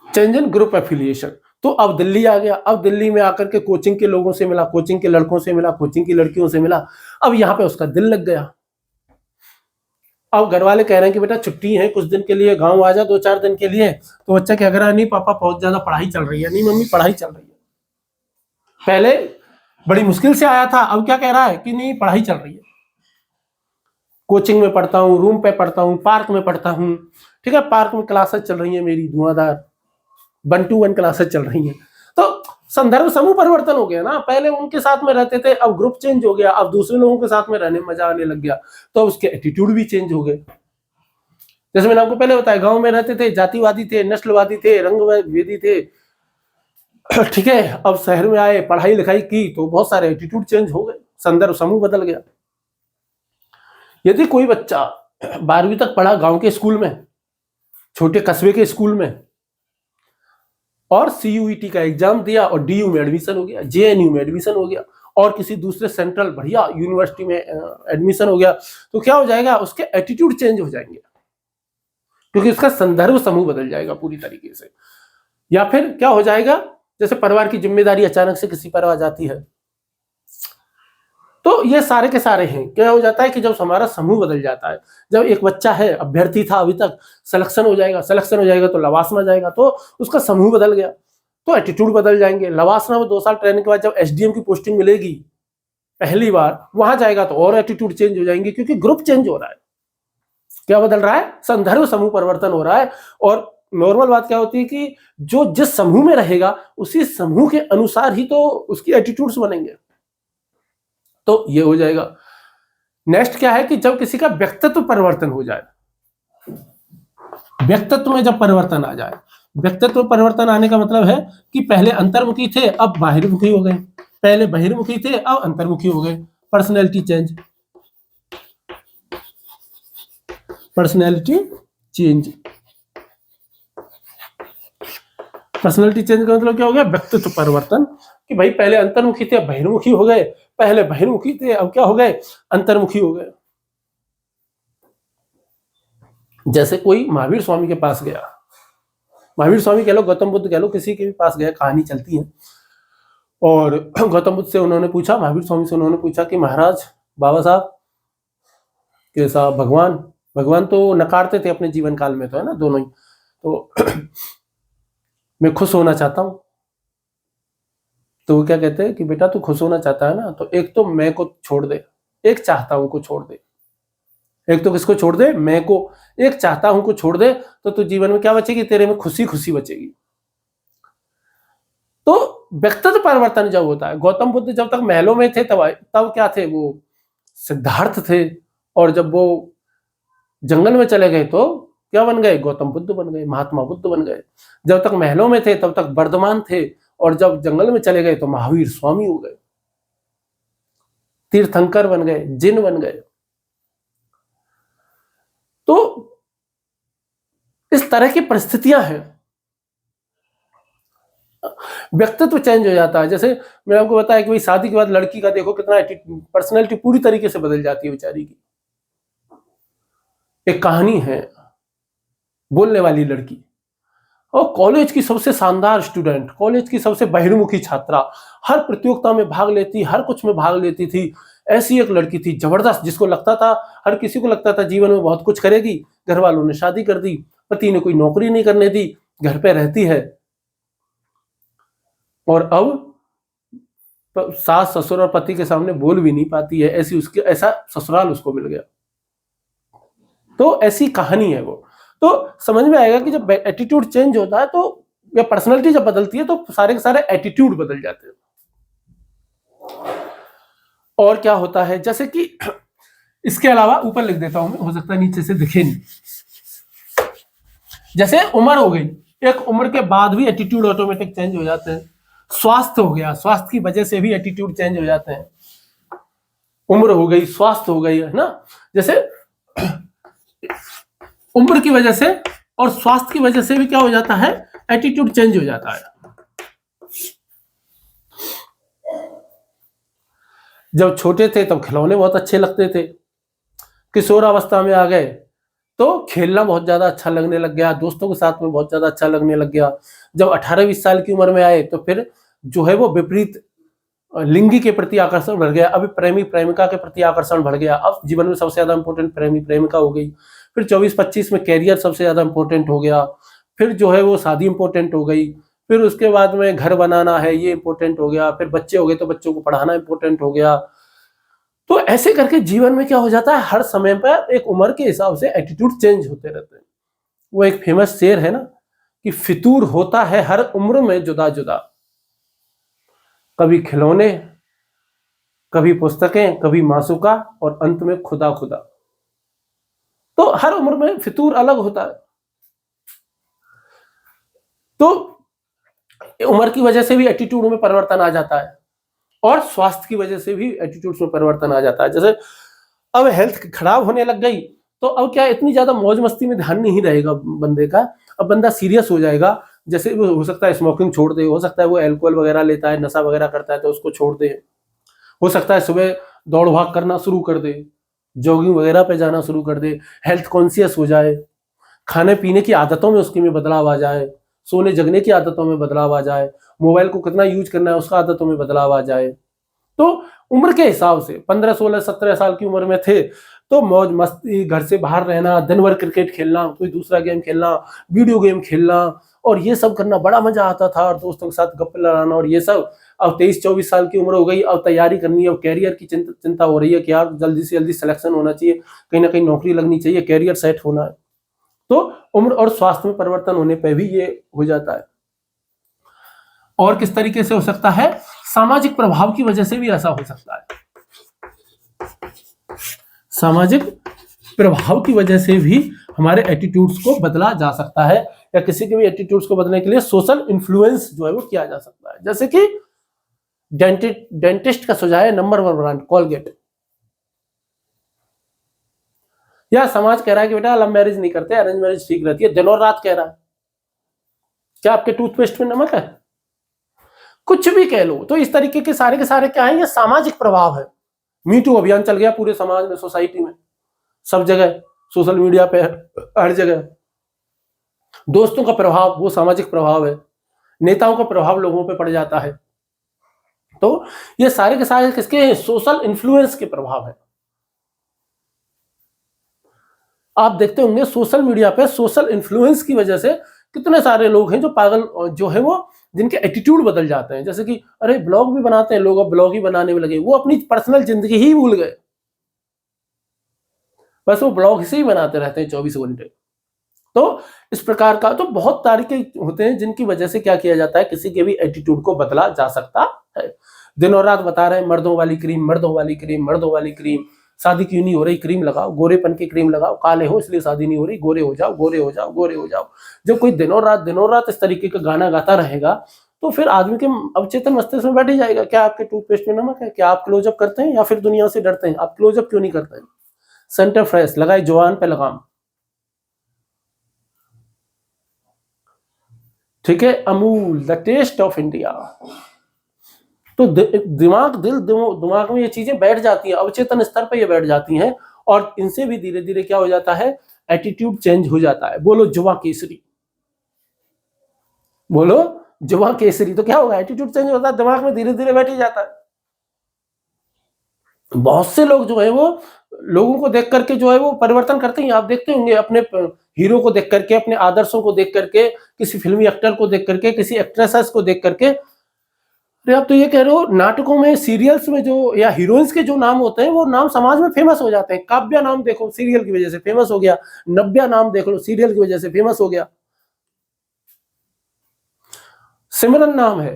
Change in group affiliation. तो अब दिल्ली आ गया, अब दिल्ली में आकर के कोचिंग के लोगों से मिला, कोचिंग के लड़कों से मिला, कोचिंग की लड़कियों से मिला। अब यहाँ पे उसका दिल लग गया। अब घर वाले कह रहे हैं कि बेटा छुट्टी है, कुछ दिन के लिए गांव आ जा, 2-4 दिन के लिए। तो बच्चा क्या कर रहा है? नहीं पापा बहुत ज्यादा पढ़ाई चल रही है। नहीं मम्मी पढ़ाई चल रही है। पहले बड़ी मुश्किल से आया था, अब क्या कह रहा है कि नहीं पढ़ाई चल रही है, कोचिंग में पढ़ता हूँ, रूम पे पढ़ता हूँ, पार्क में पढ़ता हूँ। ठीक है, पार्क में क्लासेस चल रही है मेरी, धुआंधार 1-to-1 क्लासेस चल रही हैं। तो संदर्भ समूह परिवर्तन हो गया ना। पहले उनके साथ में रहते थे, अब ग्रुप चेंज हो गया, अब दूसरे लोगों के साथ में रहने में मजा आने लग गया, तो उसके एटीट्यूड भी चेंज हो गए। जैसे मैंने आपको पहले बताया, गांव में रहते थे, जातिवादी थे, नस्लवादी थे, रंगभेदी थे, ठीक है। अब शहर में आए, पढ़ाई लिखाई की, तो बहुत सारे एटीट्यूड चेंज हो गए, संदर्भ समूह बदल गया। यदि कोई बच्चा 12वीं तक पढ़ा गांव के स्कूल में, छोटे कस्बे के स्कूल में, और CUET का एग्जाम दिया और DU में एडमिशन हो गया, JNU में एडमिशन हो गया, और किसी दूसरे सेंट्रल बढ़िया यूनिवर्सिटी में एडमिशन हो गया, तो क्या हो जाएगा? उसके एटीट्यूड चेंज हो जाएंगे, क्योंकि उसका संदर्भ समूह बदल जाएगा पूरी तरीके से। या फिर क्या हो जाएगा? जैसे परिवार की जिम्मेदारी अचानक से किसी पर आ जाती है, तो ये सारे के सारे हैं। क्या हो जाता है कि जब हमारा समूह बदल जाता है, जब एक बच्चा है, अभ्यर्थी था अभी तक, सिलेक्शन हो जाएगा तो लवासना जाएगा, तो उसका समूह बदल गया, तो एटीट्यूड बदल जाएंगे। लवासना में 2 साल ट्रेनिंग के बाद जब SDM की पोस्टिंग मिलेगी पहली बार, वहां जाएगा तो और एटीट्यूड चेंज हो जाएंगे, क्योंकि ग्रुप चेंज हो रहा है। क्या बदल रहा है? संदर्भ समूह परिवर्तन हो रहा है। और नॉर्मल बात क्या होती है कि जो जिस समूह में रहेगा उसी समूह के अनुसार ही तो उसकी एटीट्यूड्स बनेंगे, तो ये हो जाएगा। नेक्स्ट क्या है कि जब किसी का व्यक्तित्व परिवर्तन हो जाए, व्यक्तित्व में जब परिवर्तन आ जाए। व्यक्तित्व परिवर्तन आने का मतलब है कि पहले अंतर्मुखी थे अब बाहिर्मुखी हो गए, पहले बहिर्मुखी थे अब अंतर्मुखी हो गए। Personality change, personality change. Personality change का मतलब क्या हो गया? व्यक्तित्व परिवर्तन, कि भाई पहले अंतर्मुखी थे अब बहिर्मुखी हो गए, पहले बहिर्मुखी थे अब क्या हो गए? अंतर्मुखी हो गए। जैसे कोई महावीर स्वामी के पास गया, महावीर स्वामी कह लो, गौतम बुद्ध कह लो, किसी के भी पास गया, कहानी चलती है। और गौतम बुद्ध से उन्होंने पूछा, महावीर स्वामी से उन्होंने पूछा कि महाराज, बाबा साहब के साहब, भगवान तो नकारते थे अपने जीवन काल में, तो है ना, दोनों ही। तो मैं खुश होना चाहता हूं। तो वो क्या कहते हैं कि बेटा तू खुश होना चाहता है ना, तो एक तो मैं को छोड़ दे, एक चाहता हूं को छोड़ दे। एक तो किसको छोड़ दे? मैं को। एक चाहता हूं को छोड़ दे, तो तू जीवन में क्या बचेगी? तेरे में खुशी खुशी बचेगी। तो व्यक्तित्व परिवर्तन जब होता है, गौतम बुद्ध जब तक महलों में थे तब क्या थे? वो सिद्धार्थ थे। और जब वो जंगल में चले गए तो क्या बन गए? गौतम बुद्ध बन गए, महात्मा बुद्ध बन गए। जब तक महलों में थे तब तक वर्धमान थे, और जब जंगल में चले गए तो महावीर स्वामी हो गए, तीर्थंकर बन गए, जिन बन गए। तो इस तरह की परिस्थितियां हैं, व्यक्तित्व चेंज हो जाता है। जैसे मैंने आपको बताया कि भाई शादी के बाद लड़की का देखो कितना पर्सनैलिटी पूरी तरीके से बदल जाती है बेचारी की। एक कहानी है, बोलने वाली लड़की, और कॉलेज की सबसे शानदार स्टूडेंट, कॉलेज की सबसे बहिर्मुखी छात्रा, हर प्रतियोगिता में भाग लेती, हर कुछ में भाग लेती थी। ऐसी एक लड़की थी जबरदस्त, जिसको लगता था, हर किसी को लगता था जीवन में बहुत कुछ करेगी। घर वालों ने शादी कर दी, पति ने कोई नौकरी नहीं करने दी, घर पे रहती है। और अब सास ससुर और पति के सामने बोल भी नहीं पाती है, ऐसा ससुराल उसको मिल गया। तो ऐसी कहानी है वो। तो समझ में आएगा कि जब एटीट्यूड चेंज होता है तो, या पर्सनालिटी जब बदलती है तो सारे के सारे एटीट्यूड बदल जाते हैं। और क्या होता है, जैसे कि इसके अलावा ऊपर लिख देता हूं मैं, हो सकता है नीचे से दिखे नहीं। जैसे उम्र हो गई, एक उम्र के बाद भी एटीट्यूड ऑटोमेटिक चेंज हो जाते हैं। स्वास्थ्य हो गया, स्वास्थ्य की वजह से भी एटीट्यूड चेंज हो जाते हैं। उम्र हो गई, स्वास्थ्य हो गई, है ना। जैसे उम्र की वजह से और स्वास्थ्य की वजह से भी क्या हो जाता है? एटीट्यूड चेंज हो जाता है। जब छोटे थे तब खिलौने बहुत अच्छे लगते थे, किशोरावस्था में आ गए तो खेलना बहुत ज्यादा अच्छा लगने लग गया, दोस्तों के साथ में बहुत ज्यादा अच्छा लगने लग गया। जब 18-20 साल की उम्र में आए तो फिर जो है वो विपरीत लिंगी के प्रति आकर्षण बढ़ गया। अभी प्रेमी प्रेमिका के प्रति आकर्षण बढ़ गया। अब जीवन में सबसे ज्यादा इंपॉर्टेंट प्रेमी प्रेमिका हो गई। फिर 24-25 में कैरियर सबसे ज्यादा इंपॉर्टेंट हो गया। फिर जो है वो शादी इंपॉर्टेंट हो गई। फिर उसके बाद में घर बनाना है, ये इंपॉर्टेंट हो गया। फिर बच्चे हो गए तो बच्चों को पढ़ाना इंपॉर्टेंट हो गया। तो ऐसे करके जीवन में क्या हो जाता है, हर समय पर एक उम्र के हिसाब से एटीट्यूड चेंज होते रहते हैं। वो एक फेमस शेर है ना कि फितूर होता है हर उम्र में जुदा जुदा, कभी खिलौने, कभी पुस्तकें, कभी मासूका, और अंत में खुदा खुदा। तो हर उम्र में फितूर अलग होता है। तो उम्र की वजह से भी एटीट्यूड में परिवर्तन आ जाता है, और स्वास्थ्य की वजह से भी एटीट्यूड में परिवर्तन आ जाता है। जैसे अब हेल्थ खराब होने लग गई तो अब क्या, इतनी ज्यादा मौज मस्ती में ध्यान नहीं रहेगा बंदे का, अब बंदा सीरियस हो जाएगा। जैसे वो हो सकता है स्मोकिंग छोड़ दे, हो सकता है वो अल्कोहल वगैरह लेता है, नशा वगैरह करता है तो उसको छोड़ दे, हो सकता है सुबह दौड़ भाग करना शुरू कर दे, जॉगिंग वगैरह पे जाना शुरू कर दे, हेल्थ कॉन्शियस हो जाए, खाने पीने की आदतों में उसकी में बदलाव आ जाए, सोने जगने की आदतों में बदलाव आ जाए, मोबाइल को कितना यूज करना है उसका आदतों में बदलाव आ जाए। तो उम्र के हिसाब से 15, 16, 17 साल की उम्र में थे तो मौज मस्ती, घर से बाहर रहना, दिन भर क्रिकेट खेलना, कोई दूसरा गेम खेलना, वीडियो गेम खेलना, और ये सब करना बड़ा मजा आता था, और दोस्तों के साथ गप्पे लड़ाना और ये सब। अब 23-24 साल की उम्र हो गई, अब तैयारी करनी है, अब कैरियर की चिंता हो रही है कि यार जल्दी से जल्दी सिलेक्शन होना चाहिए, कहीं ना कहीं नौकरी लगनी चाहिए, कैरियर सेट होना है। तो उम्र और स्वास्थ्य में परिवर्तन होने पर भी ये हो जाता है। और किस तरीके से हो सकता है? सामाजिक प्रभाव की वजह से भी ऐसा हो सकता है। सामाजिक प्रभाव की वजह से भी हमारे एटीट्यूड्स को बदला जा सकता है, या किसी के भी एटीट्यूड्स को बदलने के लिए सोशल इन्फ्लुएंस जो है वो किया जा सकता है। जैसे कि डेंटिस्ट का सुझाव है नंबर 1 ब्रांड कोलगेट, या समाज कह रहा है कि बेटा लव मैरिज नहीं करते, अरेंज मैरिज ठीक रहती है, दिन और रात कह रहा है। क्या आपके टूथपेस्ट में नमक है? कुछ भी कह लो। तो इस तरीके के सारे क्या है, ये सामाजिक प्रभाव है। मीटू अभियान चल गया पूरे समाज में, सोसाइटी में, सब जगह, सोशल मीडिया पे, हर जगह। दोस्तों का प्रभाव वो सामाजिक प्रभाव है, नेताओं का प्रभाव लोगों पे पड़ जाता है। तो ये सारे के सारे किसके? सोशल इन्फ्लुएंस के प्रभाव है। आप देखते होंगे सोशल मीडिया पे सोशल इन्फ्लुएंस की वजह से कितने सारे लोग हैं जो पागल जो है वो, जिनके एटीट्यूड बदल जाते हैं। जैसे कि अरे ब्लॉग भी बनाते हैं लोग, अब ब्लॉग ही बनाने में लगे, वो अपनी पर्सनल जिंदगी ही भूल गए, बस वो ब्लॉग से ही बनाते रहते हैं 24 घंटे। तो इस प्रकार का तो बहुत तरीके होते हैं जिनकी वजह से क्या किया जाता है, किसी के भी एटीट्यूड को बदला जा सकता है। दिन और रात बता रहे हैं मर्दों वाली क्रीम, मर्दों वाली क्रीम, मर्दों वाली क्रीम, शादी क्यों नहीं हो रही, क्रीम लगाओ, गोरेपन की क्रीम लगाओ, काले हो इसलिए शादी नहीं हो रही, गोरे हो जाओ, गोरे हो जाओ, गोरे हो जाओ। जब कोई दिनों रात इस तरीके का गाना गाता रहेगा तो फिर आदमी के अवचेतन मस्तिष्क में बैठ ही जाएगा, क्या आपके टूथपेस्ट में नमक है? क्या आप क्लोजअप करते हैं या फिर दुनिया से डरते हैं? आप क्लोजअप क्यों नहीं करते हैं? सेंटर फ्रेश लगाए, जवान पे लगाम, ठीक है, Amul the taste of India. तो दिमाग में ये चीजें बैठ जाती हैं, अवचेतन स्तर पे ये बैठ जाती हैं, और इनसे भी धीरे धीरे क्या हो जाता है, एटीट्यूड चेंज हो जाता है। बोलो जुआ केसरी, बोलो जुआ केसरी, तो क्या होगा, एटीट्यूड चेंज होता है, दिमाग में धीरे धीरे बैठ ही जाता है। बहुत से लोग जो है वो लोगों को देख करके जो है वो परिवर्तन करते हैं। आप देखते होंगे अपने हीरो को देख करके, अपने आदर्शों को देख करके, किसी फिल्मी एक्टर को देख करके, किसी एक्ट्रेसेस को देख करके। अरे आप तो ये कह रहे हो नाटकों में, सीरियल्स में जो या हीरोइंस के जो नाम होते हैं वो नाम समाज में फेमस हो जाते हैं। काव्या नाम देखो सीरियल की वजह से फेमस हो गया, नव्या नाम देख लो सीरियल की वजह से फेमस हो गया, सिमरन नाम है,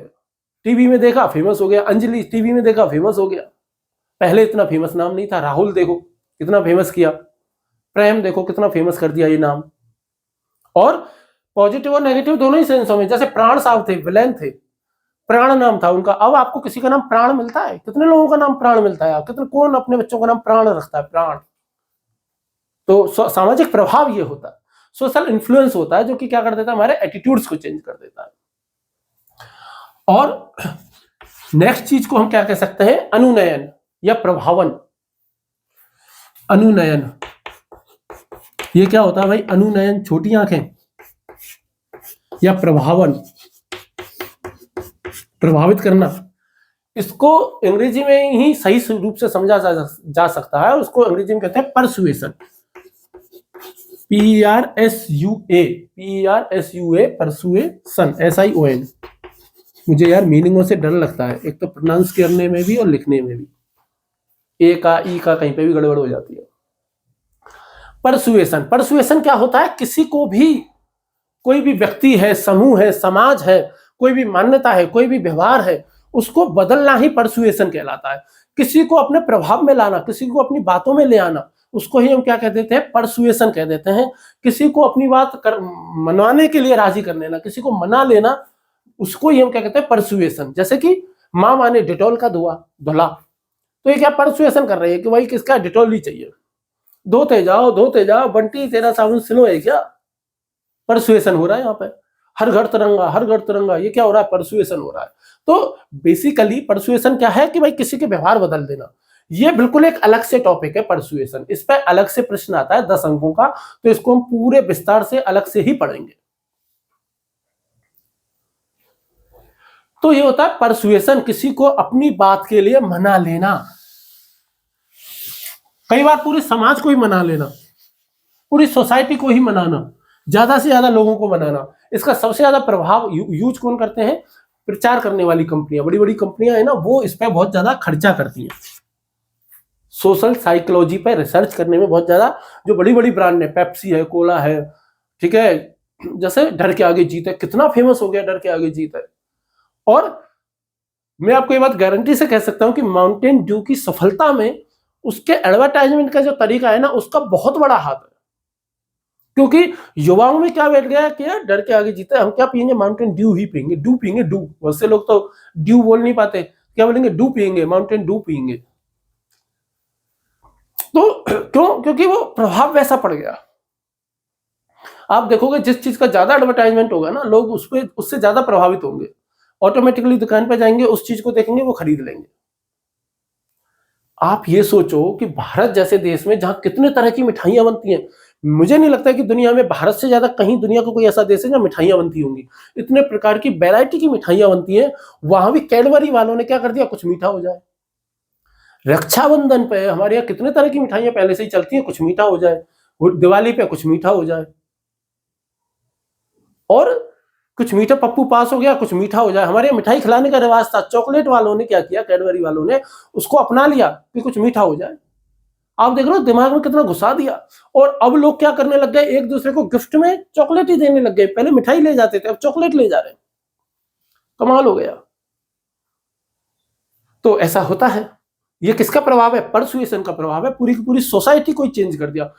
टीवी में देखा फेमस हो गया, अंजलि टीवी में देखा फेमस हो गया। पहले इतना फेमस नाम नहीं था। राहुल देखो कितना फेमस किया, प्रेम देखो कितना फेमस कर दिया ये नाम। और पॉजिटिव और नेगेटिव दोनों ही सेंसों में, जैसे प्राण साहब थे, विलेन थे, प्राण नाम था उनका। अब आपको किसी का नाम प्राण मिलता है? कितने लोगों का नाम प्राण मिलता है? कितने, कौन अपने बच्चों का नाम प्राण रखता है? प्राण। तो सामाजिक प्रभाव ये होता है, सोशल इन्फ्लुएंस होता है, जो कि क्या कर देता है, हमारे एटीट्यूड्स को चेंज कर देता है। और नेक्स्ट चीज को हम क्या कह सकते हैं, अनुनयन या प्रभावन। अनुनयन, ये क्या होता है भाई? अनुनयन छोटी आंखें, या प्रभावन प्रभावित करना। इसको अंग्रेजी में ही सही रूप से समझा जा सकता है। उसको अंग्रेजी में कहते हैं परसुएशन, PERSUA परसुएशन, SION। मुझे यार मीनिंगों से डर लगता है, एक तो प्रोनाउंस करने में भी और लिखने में भी, ए का ई का कहीं पे भी गड़बड़ हो जाती है। परसुएशन, परसुएशन क्या होता है, किसी को भी, कोई भी व्यक्ति है, समूह है, समाज है, कोई भी मान्यता है, कोई भी व्यवहार है, उसको बदलना ही परसुएशन कहलाता है। किसी को अपने प्रभाव में लाना, किसी को अपनी बातों में ले आना, उसको ही हम क्या कह देते हैं, परसुएशन कह देते हैं। किसी को अपनी बात मनवाने के लिए राजी कर लेना, किसी को मना लेना, उसको ही हम क्या कहते हैं, परसुएशन। जैसे कि माँ माने डिटॉल का धुला, तो ये क्या परसुएशन कर रही है कि भाई किसका डिटॉल ही चाहिए, धोते जाओ बंटी तेरा साबुन स्लो है क्या? परसुएशन हो रहा है यहाँ पे। हर घर तिरंगा, हर घर तिरंगा, ये क्या हो रहा है, परसुएशन हो रहा है। तो बेसिकली परसुएशन क्या है कि भाई किसी के व्यवहार बदल देना। ये बिल्कुल एक अलग से टॉपिक है परसुएशन, इस पर अलग से प्रश्न आता है 10 अंकों का, तो इसको हम पूरे विस्तार से अलग से ही पढ़ेंगे। तो ये होता है परसुएशन, किसी को अपनी बात के लिए मना लेना। कई बार पूरे समाज को ही मना लेना, पूरी सोसाइटी को ही मनाना, ज्यादा से ज्यादा लोगों को मनाना। इसका सबसे ज्यादा प्रभाव यूज कौन करते हैं, प्रचार करने वाली कंपनियां, बड़ी बड़ी कंपनियां है ना, वो इस पर बहुत ज्यादा खर्चा करती हैं। सोशल साइकोलॉजी पर रिसर्च करने में बहुत ज्यादा, जो बड़ी बड़ी ब्रांड है, पेप्सी है, कोला है, ठीक है, जैसे डर के आगे जीत है, कितना फेमस हो गया डर के आगे जीत है। और मैं आपको ये बात गारंटी से कह सकता हूं कि माउंटेन ड्यू की सफलता में उसके एडवर्टाइजमेंट का जो तरीका है ना, उसका बहुत बड़ा हाथ है। क्योंकि युवाओं में क्या बैठ गया कि यार डर के आगे जीते, हम क्या पियेंगे, माउंटेन ड्यू ही पियेंगे, डू पियेंगे, डू। बहुत से लोग तो ड्यू बोल नहीं पाते, क्या बोलेंगे, डू पियेंगे, माउंटेन डू पियेंगे। तो क्यों? क्योंकि वो प्रभाव वैसा पड़ गया। आप देखोगे जिस चीज का ज्यादा एडवर्टाइजमेंट होगा ना, लोग उससे ज्यादा प्रभावित होंगे, ऑटोमेटिकली दुकान पर जाएंगे, उस चीज को देखेंगे, वो खरीद लेंगे। आप ये सोचो कि भारत जैसे देश में जहां कितने तरह की मिठाइयां बनती हैं, मुझे नहीं लगता कि दुनिया में भारत से ज्यादा कहीं दुनिया का कोई ऐसा देश है जहां मिठाइयां बनती होंगी। इतने प्रकार की वैरायटी की मिठाइयां बनती हैं। वहां भी कैडबरी वालों ने क्या कर दिया, कुछ मीठा हो जाए। रक्षाबंधन पे हमारे यहाँ कितने तरह की मिठाइयां पहले से ही चलती हैं, कुछ मीठा हो जाए। दिवाली पे कुछ मीठा हो जाए, और कुछ मीठा, पप्पू पास हो गया, कुछ मीठा हो जाए। हमारे यहाँ मिठाई खिलाने का रिवाज था। चॉकलेट वालों ने क्या किया, कैडबरी वालों ने उसको अपना लिया कि कुछ मीठा हो जाए। आप देख रहे हो दिमाग में कितना घुसा दिया। और अब लोग क्या करने लग गए, एक दूसरे को गिफ्ट में चॉकलेट ही देने लग गए। पहले मिठाई ले जाते थे, अब चॉकलेट ले जा रहे हैं। कमाल हो गया। तो ऐसा होता है। ये किसका प्रभाव है, परसुएशन का प्रभाव है। पूरी की पूरी सोसाइटी को चेंज कर दिया,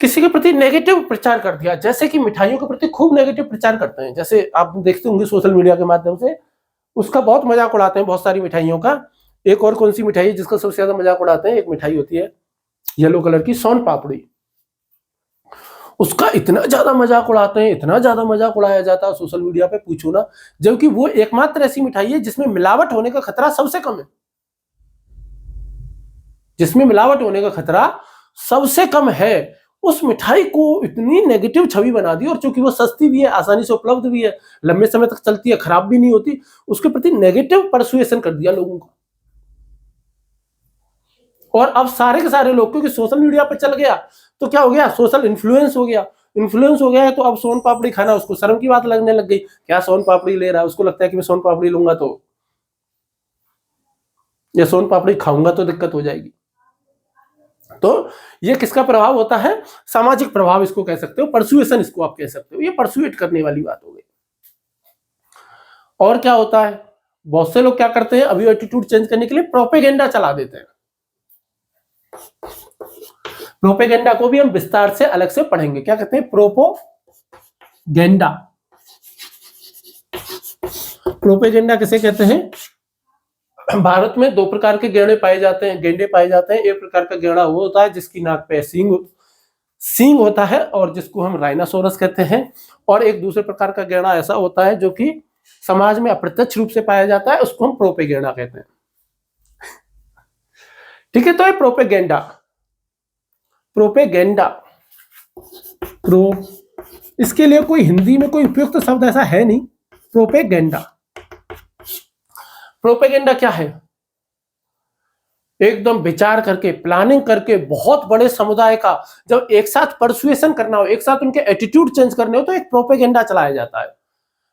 किसी के प्रति नेगेटिव प्रचार कर दिया। जैसे कि मिठाइयों के प्रति खूब नेगेटिव प्रचार करते हैं, जैसे आप देखते होंगे सोशल मीडिया के माध्यम से उसका बहुत मजाक उड़ाते हैं, बहुत सारी मिठाइयों का। एक और कौन सी मिठाई है जिसका सबसे ज्यादा मजाक उड़ाते हैं, एक मिठाई होती है येलो कलर की, सोन पापड़ी। उसका इतना ज्यादा मजाक उड़ाते हैं, इतना ज्यादा मजाक उड़ाया जाता है सोशल मीडिया पे, पूछो ना। जबकि वो एकमात्र ऐसी मिठाई है जिसमें मिलावट होने का खतरा सबसे कम है, जिसमें मिलावट होने का खतरा सबसे कम है। उस मिठाई को इतनी नेगेटिव छवि बना दी, और चूंकि वो सस्ती भी है, आसानी से उपलब्ध भी है, लंबे समय तक चलती है, खराब भी नहीं होती, उसके प्रति नेगेटिव परसुएशन कर दिया लोगों को। और अब सारे के सारे लोग, क्योंकि सोशल मीडिया पे चल गया, तो क्या हो गया, सोशल इन्फ्लुएंस हो गया। इन्फ्लुएंस हो गया है, तो अब सोन पापड़ी खाना उसको शर्म की बात लगने लग गई। क्या सोन पापड़ी ले रहा है, उसको लगता है कि मैं सोन पापड़ी लूंगा तो, या सोन पापड़ी खाऊंगा तो दिक्कत हो जाएगी। तो ये किसका प्रभाव होता है, सामाजिक प्रभाव इसको कह सकते हो, परसुएशन इसको आप कह सकते हो। ये परसुएट करने वाली बात हो गई। और क्या होता है, बहुत से लोग क्या करते हैं, अभी एटीट्यूड चेंज करने के लिए प्रोपेगेंडा चला देते हैं। प्रोपेगेंडा को भी हम विस्तार से अलग से पढ़ेंगे। क्या कहते हैं, प्रोपोगेंडा। प्रोपेगेंडा किसे कहते हैं? भारत में दो प्रकार के गेंडे पाए जाते हैं, गेंडे पाए जाते हैं। एक प्रकार का गेंडा वो होता है जिसकी नाक पे सींग होता है, और जिसको हम राइनासोरस कहते हैं। और एक दूसरे प्रकार का गेंडा ऐसा होता है जो कि समाज में अप्रत्यक्ष रूप से पाया जाता है, उसको हम प्रोपेगेंडा कहते हैं। ठीक है, तो ये प्रोपेगेंडा, प्रोपेगेंडा इसके लिए कोई हिंदी में कोई उपयुक्त शब्द ऐसा है नहीं। प्रोपेगेंडा, प्रोपेगेंडा क्या है, एकदम विचार करके, प्लानिंग करके, बहुत बड़े समुदाय का जब एक साथ परसुएशन करना हो, एक साथ उनके एटीट्यूड चेंज करने हो, तो एक प्रोपेगेंडा चलाया जाता है।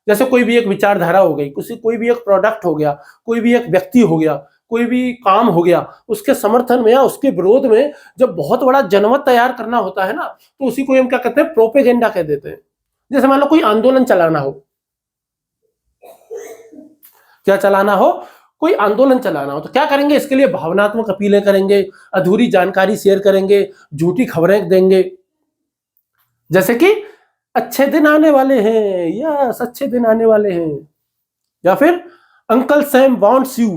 जैसे कोई भी एक विचारधारा हो गई, कोई भी एक प्रोडक्ट हो गया, कोई भी एक व्यक्ति हो गया, कोई भी काम हो गया, उसके समर्थन में या उसके विरोध में जब बहुत बड़ा जनमत तैयार करना होता है ना, तो उसी को हम क्या कहते हैं, प्रोपेगेंडा कह देते हैं। जैसे मान लो कोई आंदोलन चलाना हो, क्या चलाना हो, कोई आंदोलन चलाना हो, तो क्या करेंगे, इसके लिए भावनात्मक अपीलें करेंगे, अधूरी जानकारी शेयर करेंगे, झूठी खबरें देंगे। जैसे कि अच्छे दिन आने वाले हैं, यस अच्छे दिन आने वाले हैं, या फिर अंकल सैम वांट्स यू।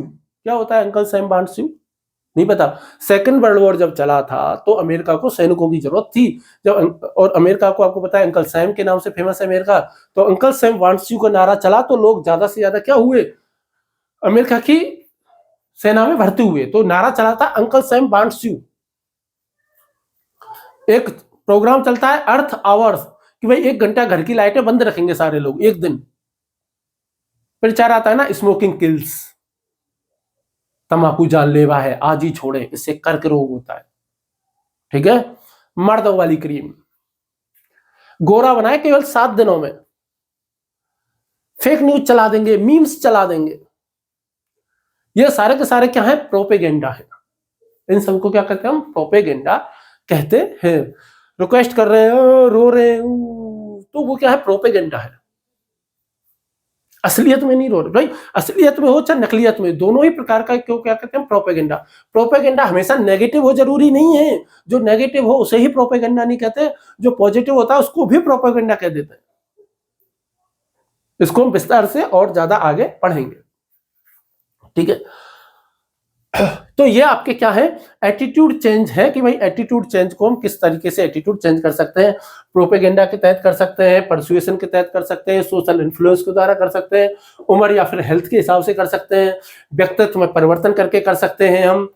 क्या होता है अंकल सैम वांट्स यू, नहीं पता। सेकंड वर्ल्ड वॉर जब चला था तो अमेरिका को सैनिकों की जरूरत थी, जब, और अमेरिका को आपको पता है अंकल सैम के नाम से फेमस है अमेरिका। तो अंकल सैम वांट्स यू का नारा चला, तो लोग ज्यादा से ज्यादा क्या हुए, अमेरिका की सेना में भर्ती हुए। तो नारा चला था अंकल सैम वांट्स यू। एक प्रोग्राम चलता है अर्थ आवर्स, कि भाई 1 घंटा घर की लाइटें बंद रखेंगे सारे लोग एक दिन। प्रचार आता है ना, स्मोकिंग किल्स, तंबाकू जानलेवा है, आज ही छोड़े, इससे कर्क रोग होता है। ठीक है, मर्द वाली क्रीम, गोरा बनाए केवल 7 दिनों में, फेक न्यूज चला देंगे, मीम्स चला देंगे। ये सारे के सारे क्या है, प्रोपेगेंडा है। इन सबको क्या कहते हैं हम, प्रोपेगेंडा कहते हैं। रिक्वेस्ट कर रहे हैं, रो रहे हैं, तो वो क्या है, प्रोपेगेंडा है। असलियत में नहीं रो रहे भाई, असलियत में हो चाहे नकलियत में, दोनों ही प्रकार का क्यों क्या कहते हैं प्रोपेगेंडा। प्रोपेगेंडा हमेशा नेगेटिव हो जरूरी नहीं है, जो नेगेटिव हो उसे ही प्रोपेगेंडा नहीं कहते, जो पॉजिटिव होता है उसको भी प्रोपेगेंडा कह देते हैं। इसको हम विस्तार से और ज्यादा आगे पढ़ेंगे, ठीक है। तो ये आपके क्या है, एटीट्यूड चेंज है कि भाई एटीट्यूड चेंज को हम किस तरीके से एटीट्यूड चेंज कर सकते हैं। प्रोपेगेंडा के तहत कर सकते हैं, परसुएशन के तहत कर सकते हैं, सोशल इन्फ्लुएंस के द्वारा कर सकते हैं, उम्र या फिर हेल्थ के हिसाब से कर सकते हैं, व्यक्तित्व में परिवर्तन करके कर सकते हैं हम,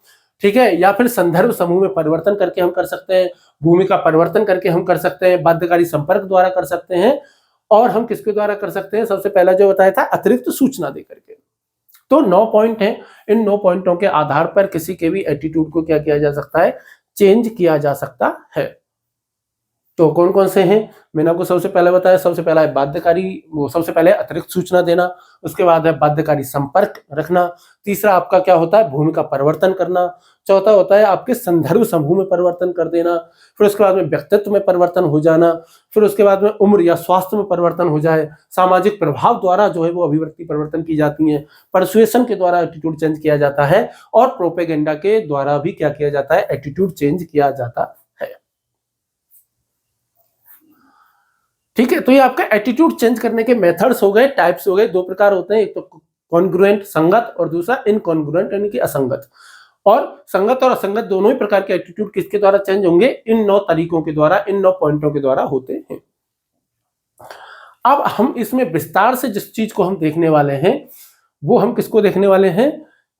ठीक है, या फिर संदर्भ समूह में परिवर्तन करके हम कर सकते हैं, भूमिका परिवर्तन करके हम कर सकते हैं, बाध्यकारी संपर्क द्वारा कर सकते हैं, और हम किसके द्वारा कर सकते हैं, सबसे पहला जो बताया था अतिरिक्त सूचना देकर के। तो 9 पॉइंट हैं, इन 9 पॉइंटों के आधार पर किसी के भी एटीट्यूड को क्या किया जा सकता है, चेंज किया जा सकता है। तो कौन कौन से हैं, मैंने आपको सबसे पहले बताया, सबसे पहला है बाध्यकारी, वो सबसे पहले अतिरिक्त सूचना देना, उसके बाद है बाध्यकारी संपर्क रखना, तीसरा आपका क्या होता है भूमिका परिवर्तन करना, चौथा होता है आपके संदर्भ समूह में परिवर्तन कर देना, फिर उसके बाद में व्यक्तित्व में परिवर्तन हो जाना, फिर उसके बाद में उम्र या स्वास्थ्य में परिवर्तन हो जाए, सामाजिक प्रभाव द्वारा जो है वो अभिव्यक्ति परिवर्तन की जाती है, परसुएशन के द्वारा एटीट्यूड चेंज किया जाता है, और प्रोपेगेंडा के द्वारा भी क्या किया जाता है, एटीट्यूड चेंज किया जाता है। ठीक है, तो ये आपका एटीट्यूड चेंज करने के मेथड्स हो गए, टाइप्स हो गए, दो प्रकार होते हैं, एक तो कॉन्ग्रुएंट संगत और दूसरा इनकॉन्ग्रुएंट यानी कि असंगत। और संगत और असंगत दोनों ही प्रकार के एटीट्यूड किसके द्वारा चेंज होंगे, इन 9 तरीकों के द्वारा, इन 9 पॉइंटों के द्वारा होते हैं। अब हम इसमें विस्तार से जिस चीज को हम देखने वाले हैं वो हम किसको देखने वाले हैं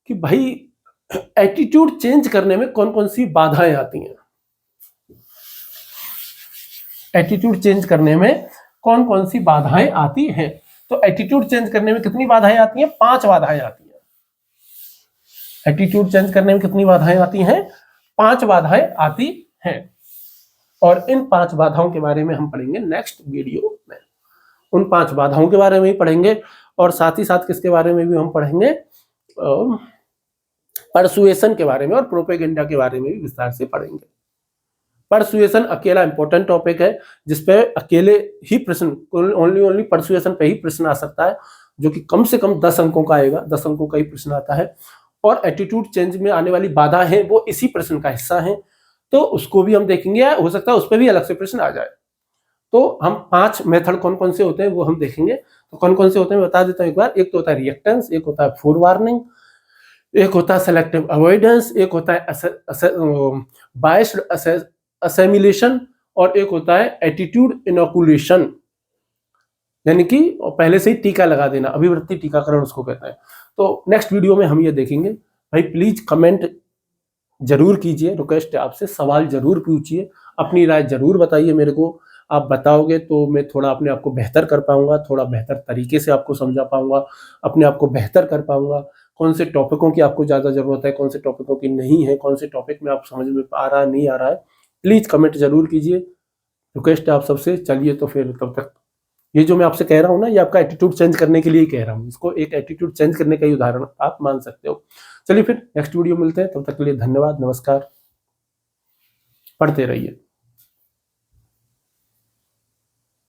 कि भाई एटीट्यूड चेंज करने में कौन कौन सी बाधाएं आती हैं। एटीट्यूड चेंज करने में कौन कौन सी बाधाएं आती हैं। तो एटीट्यूड चेंज करने में कितनी बाधाएं आती हैं, 5 बाधाएं आती हैं। एटीट्यूड चेंज करने में कितनी बाधाएं आती हैं, 5 बाधाएं आती हैं। और इन 5 बाधाओं के बारे में हम पढ़ेंगे नेक्स्ट वीडियो में। उन 5 बाधाओं के बारे में ही पढ़ेंगे और साथ ही साथ किसके बारे में भी हम पढ़ेंगे, परसुएशन के बारे में और प्रोपेगेंडा के बारे में भी विस्तार से पढ़ेंगे। परसुएशन अकेला इंपॉर्टेंट टॉपिक है जिसपे अकेले ही प्रश्न, ओनली परसुएशन पे ही प्रश्न आ सकता है, जो कि कम से कम 10 अंकों का आएगा, 10 अंकों का ही प्रश्न आता है। और एटीट्यूड चेंज में आने वाली बाधा है वो इसी प्रश्न का हिस्सा है, तो उसको भी हम देखेंगे, हो सकता है उस पर भी अलग से प्रश्न आ जाए। तो हम 5 मेथड कौन कौन से होते हैं वो हम देखेंगे। तो कौन कौन से होते हैं बता देता हूँ एक बार। एक तो होता है रिएक्टेंस, एक होता है फोरवार्निंग, एक होता है सेलेक्टिव अवॉइडेंस, एक होता है बायस्ड असेमिलेशन, और एक होता है एटीट्यूड इनोकुलेशन, यानी कि पहले से ही टीका लगा देना, अभिवृत्ति टीकाकरण उसको कहते हैं। तो नेक्स्ट वीडियो में हम ये देखेंगे। भाई प्लीज कमेंट जरूर कीजिए, रिक्वेस्ट है आपसे, सवाल जरूर पूछिए, अपनी राय जरूर बताइए मेरे को। आप बताओगे तो मैं थोड़ा अपने आप को बेहतर कर पाऊंगा, थोड़ा बेहतर तरीके से आपको समझा पाऊंगा, अपने आप को बेहतर कर पाऊंगा। कौन से टॉपिकों की आपको ज़्यादा ज़रूरत है, कौन से टॉपिकों की नहीं है, कौन से टॉपिक में आप समझ में आ रहा है नहीं आ रहा है, प्लीज़ कमेंट जरूर कीजिए, रिक्वेस्ट है आप सबसे। चलिए तो फिर तब तक ये जो मैं आपसे कह रहा हूँ ना, ये आपका एटीट्यूड चेंज करने के लिए ही कह रहा हूँ, इसको एक एटीट्यूड चेंज करने का ही उदाहरण आप मान सकते हो। चलिए फिर नेक्स्ट वीडियो मिलते हैं, तब तक के लिए धन्यवाद, नमस्कार, पढ़ते रहिए।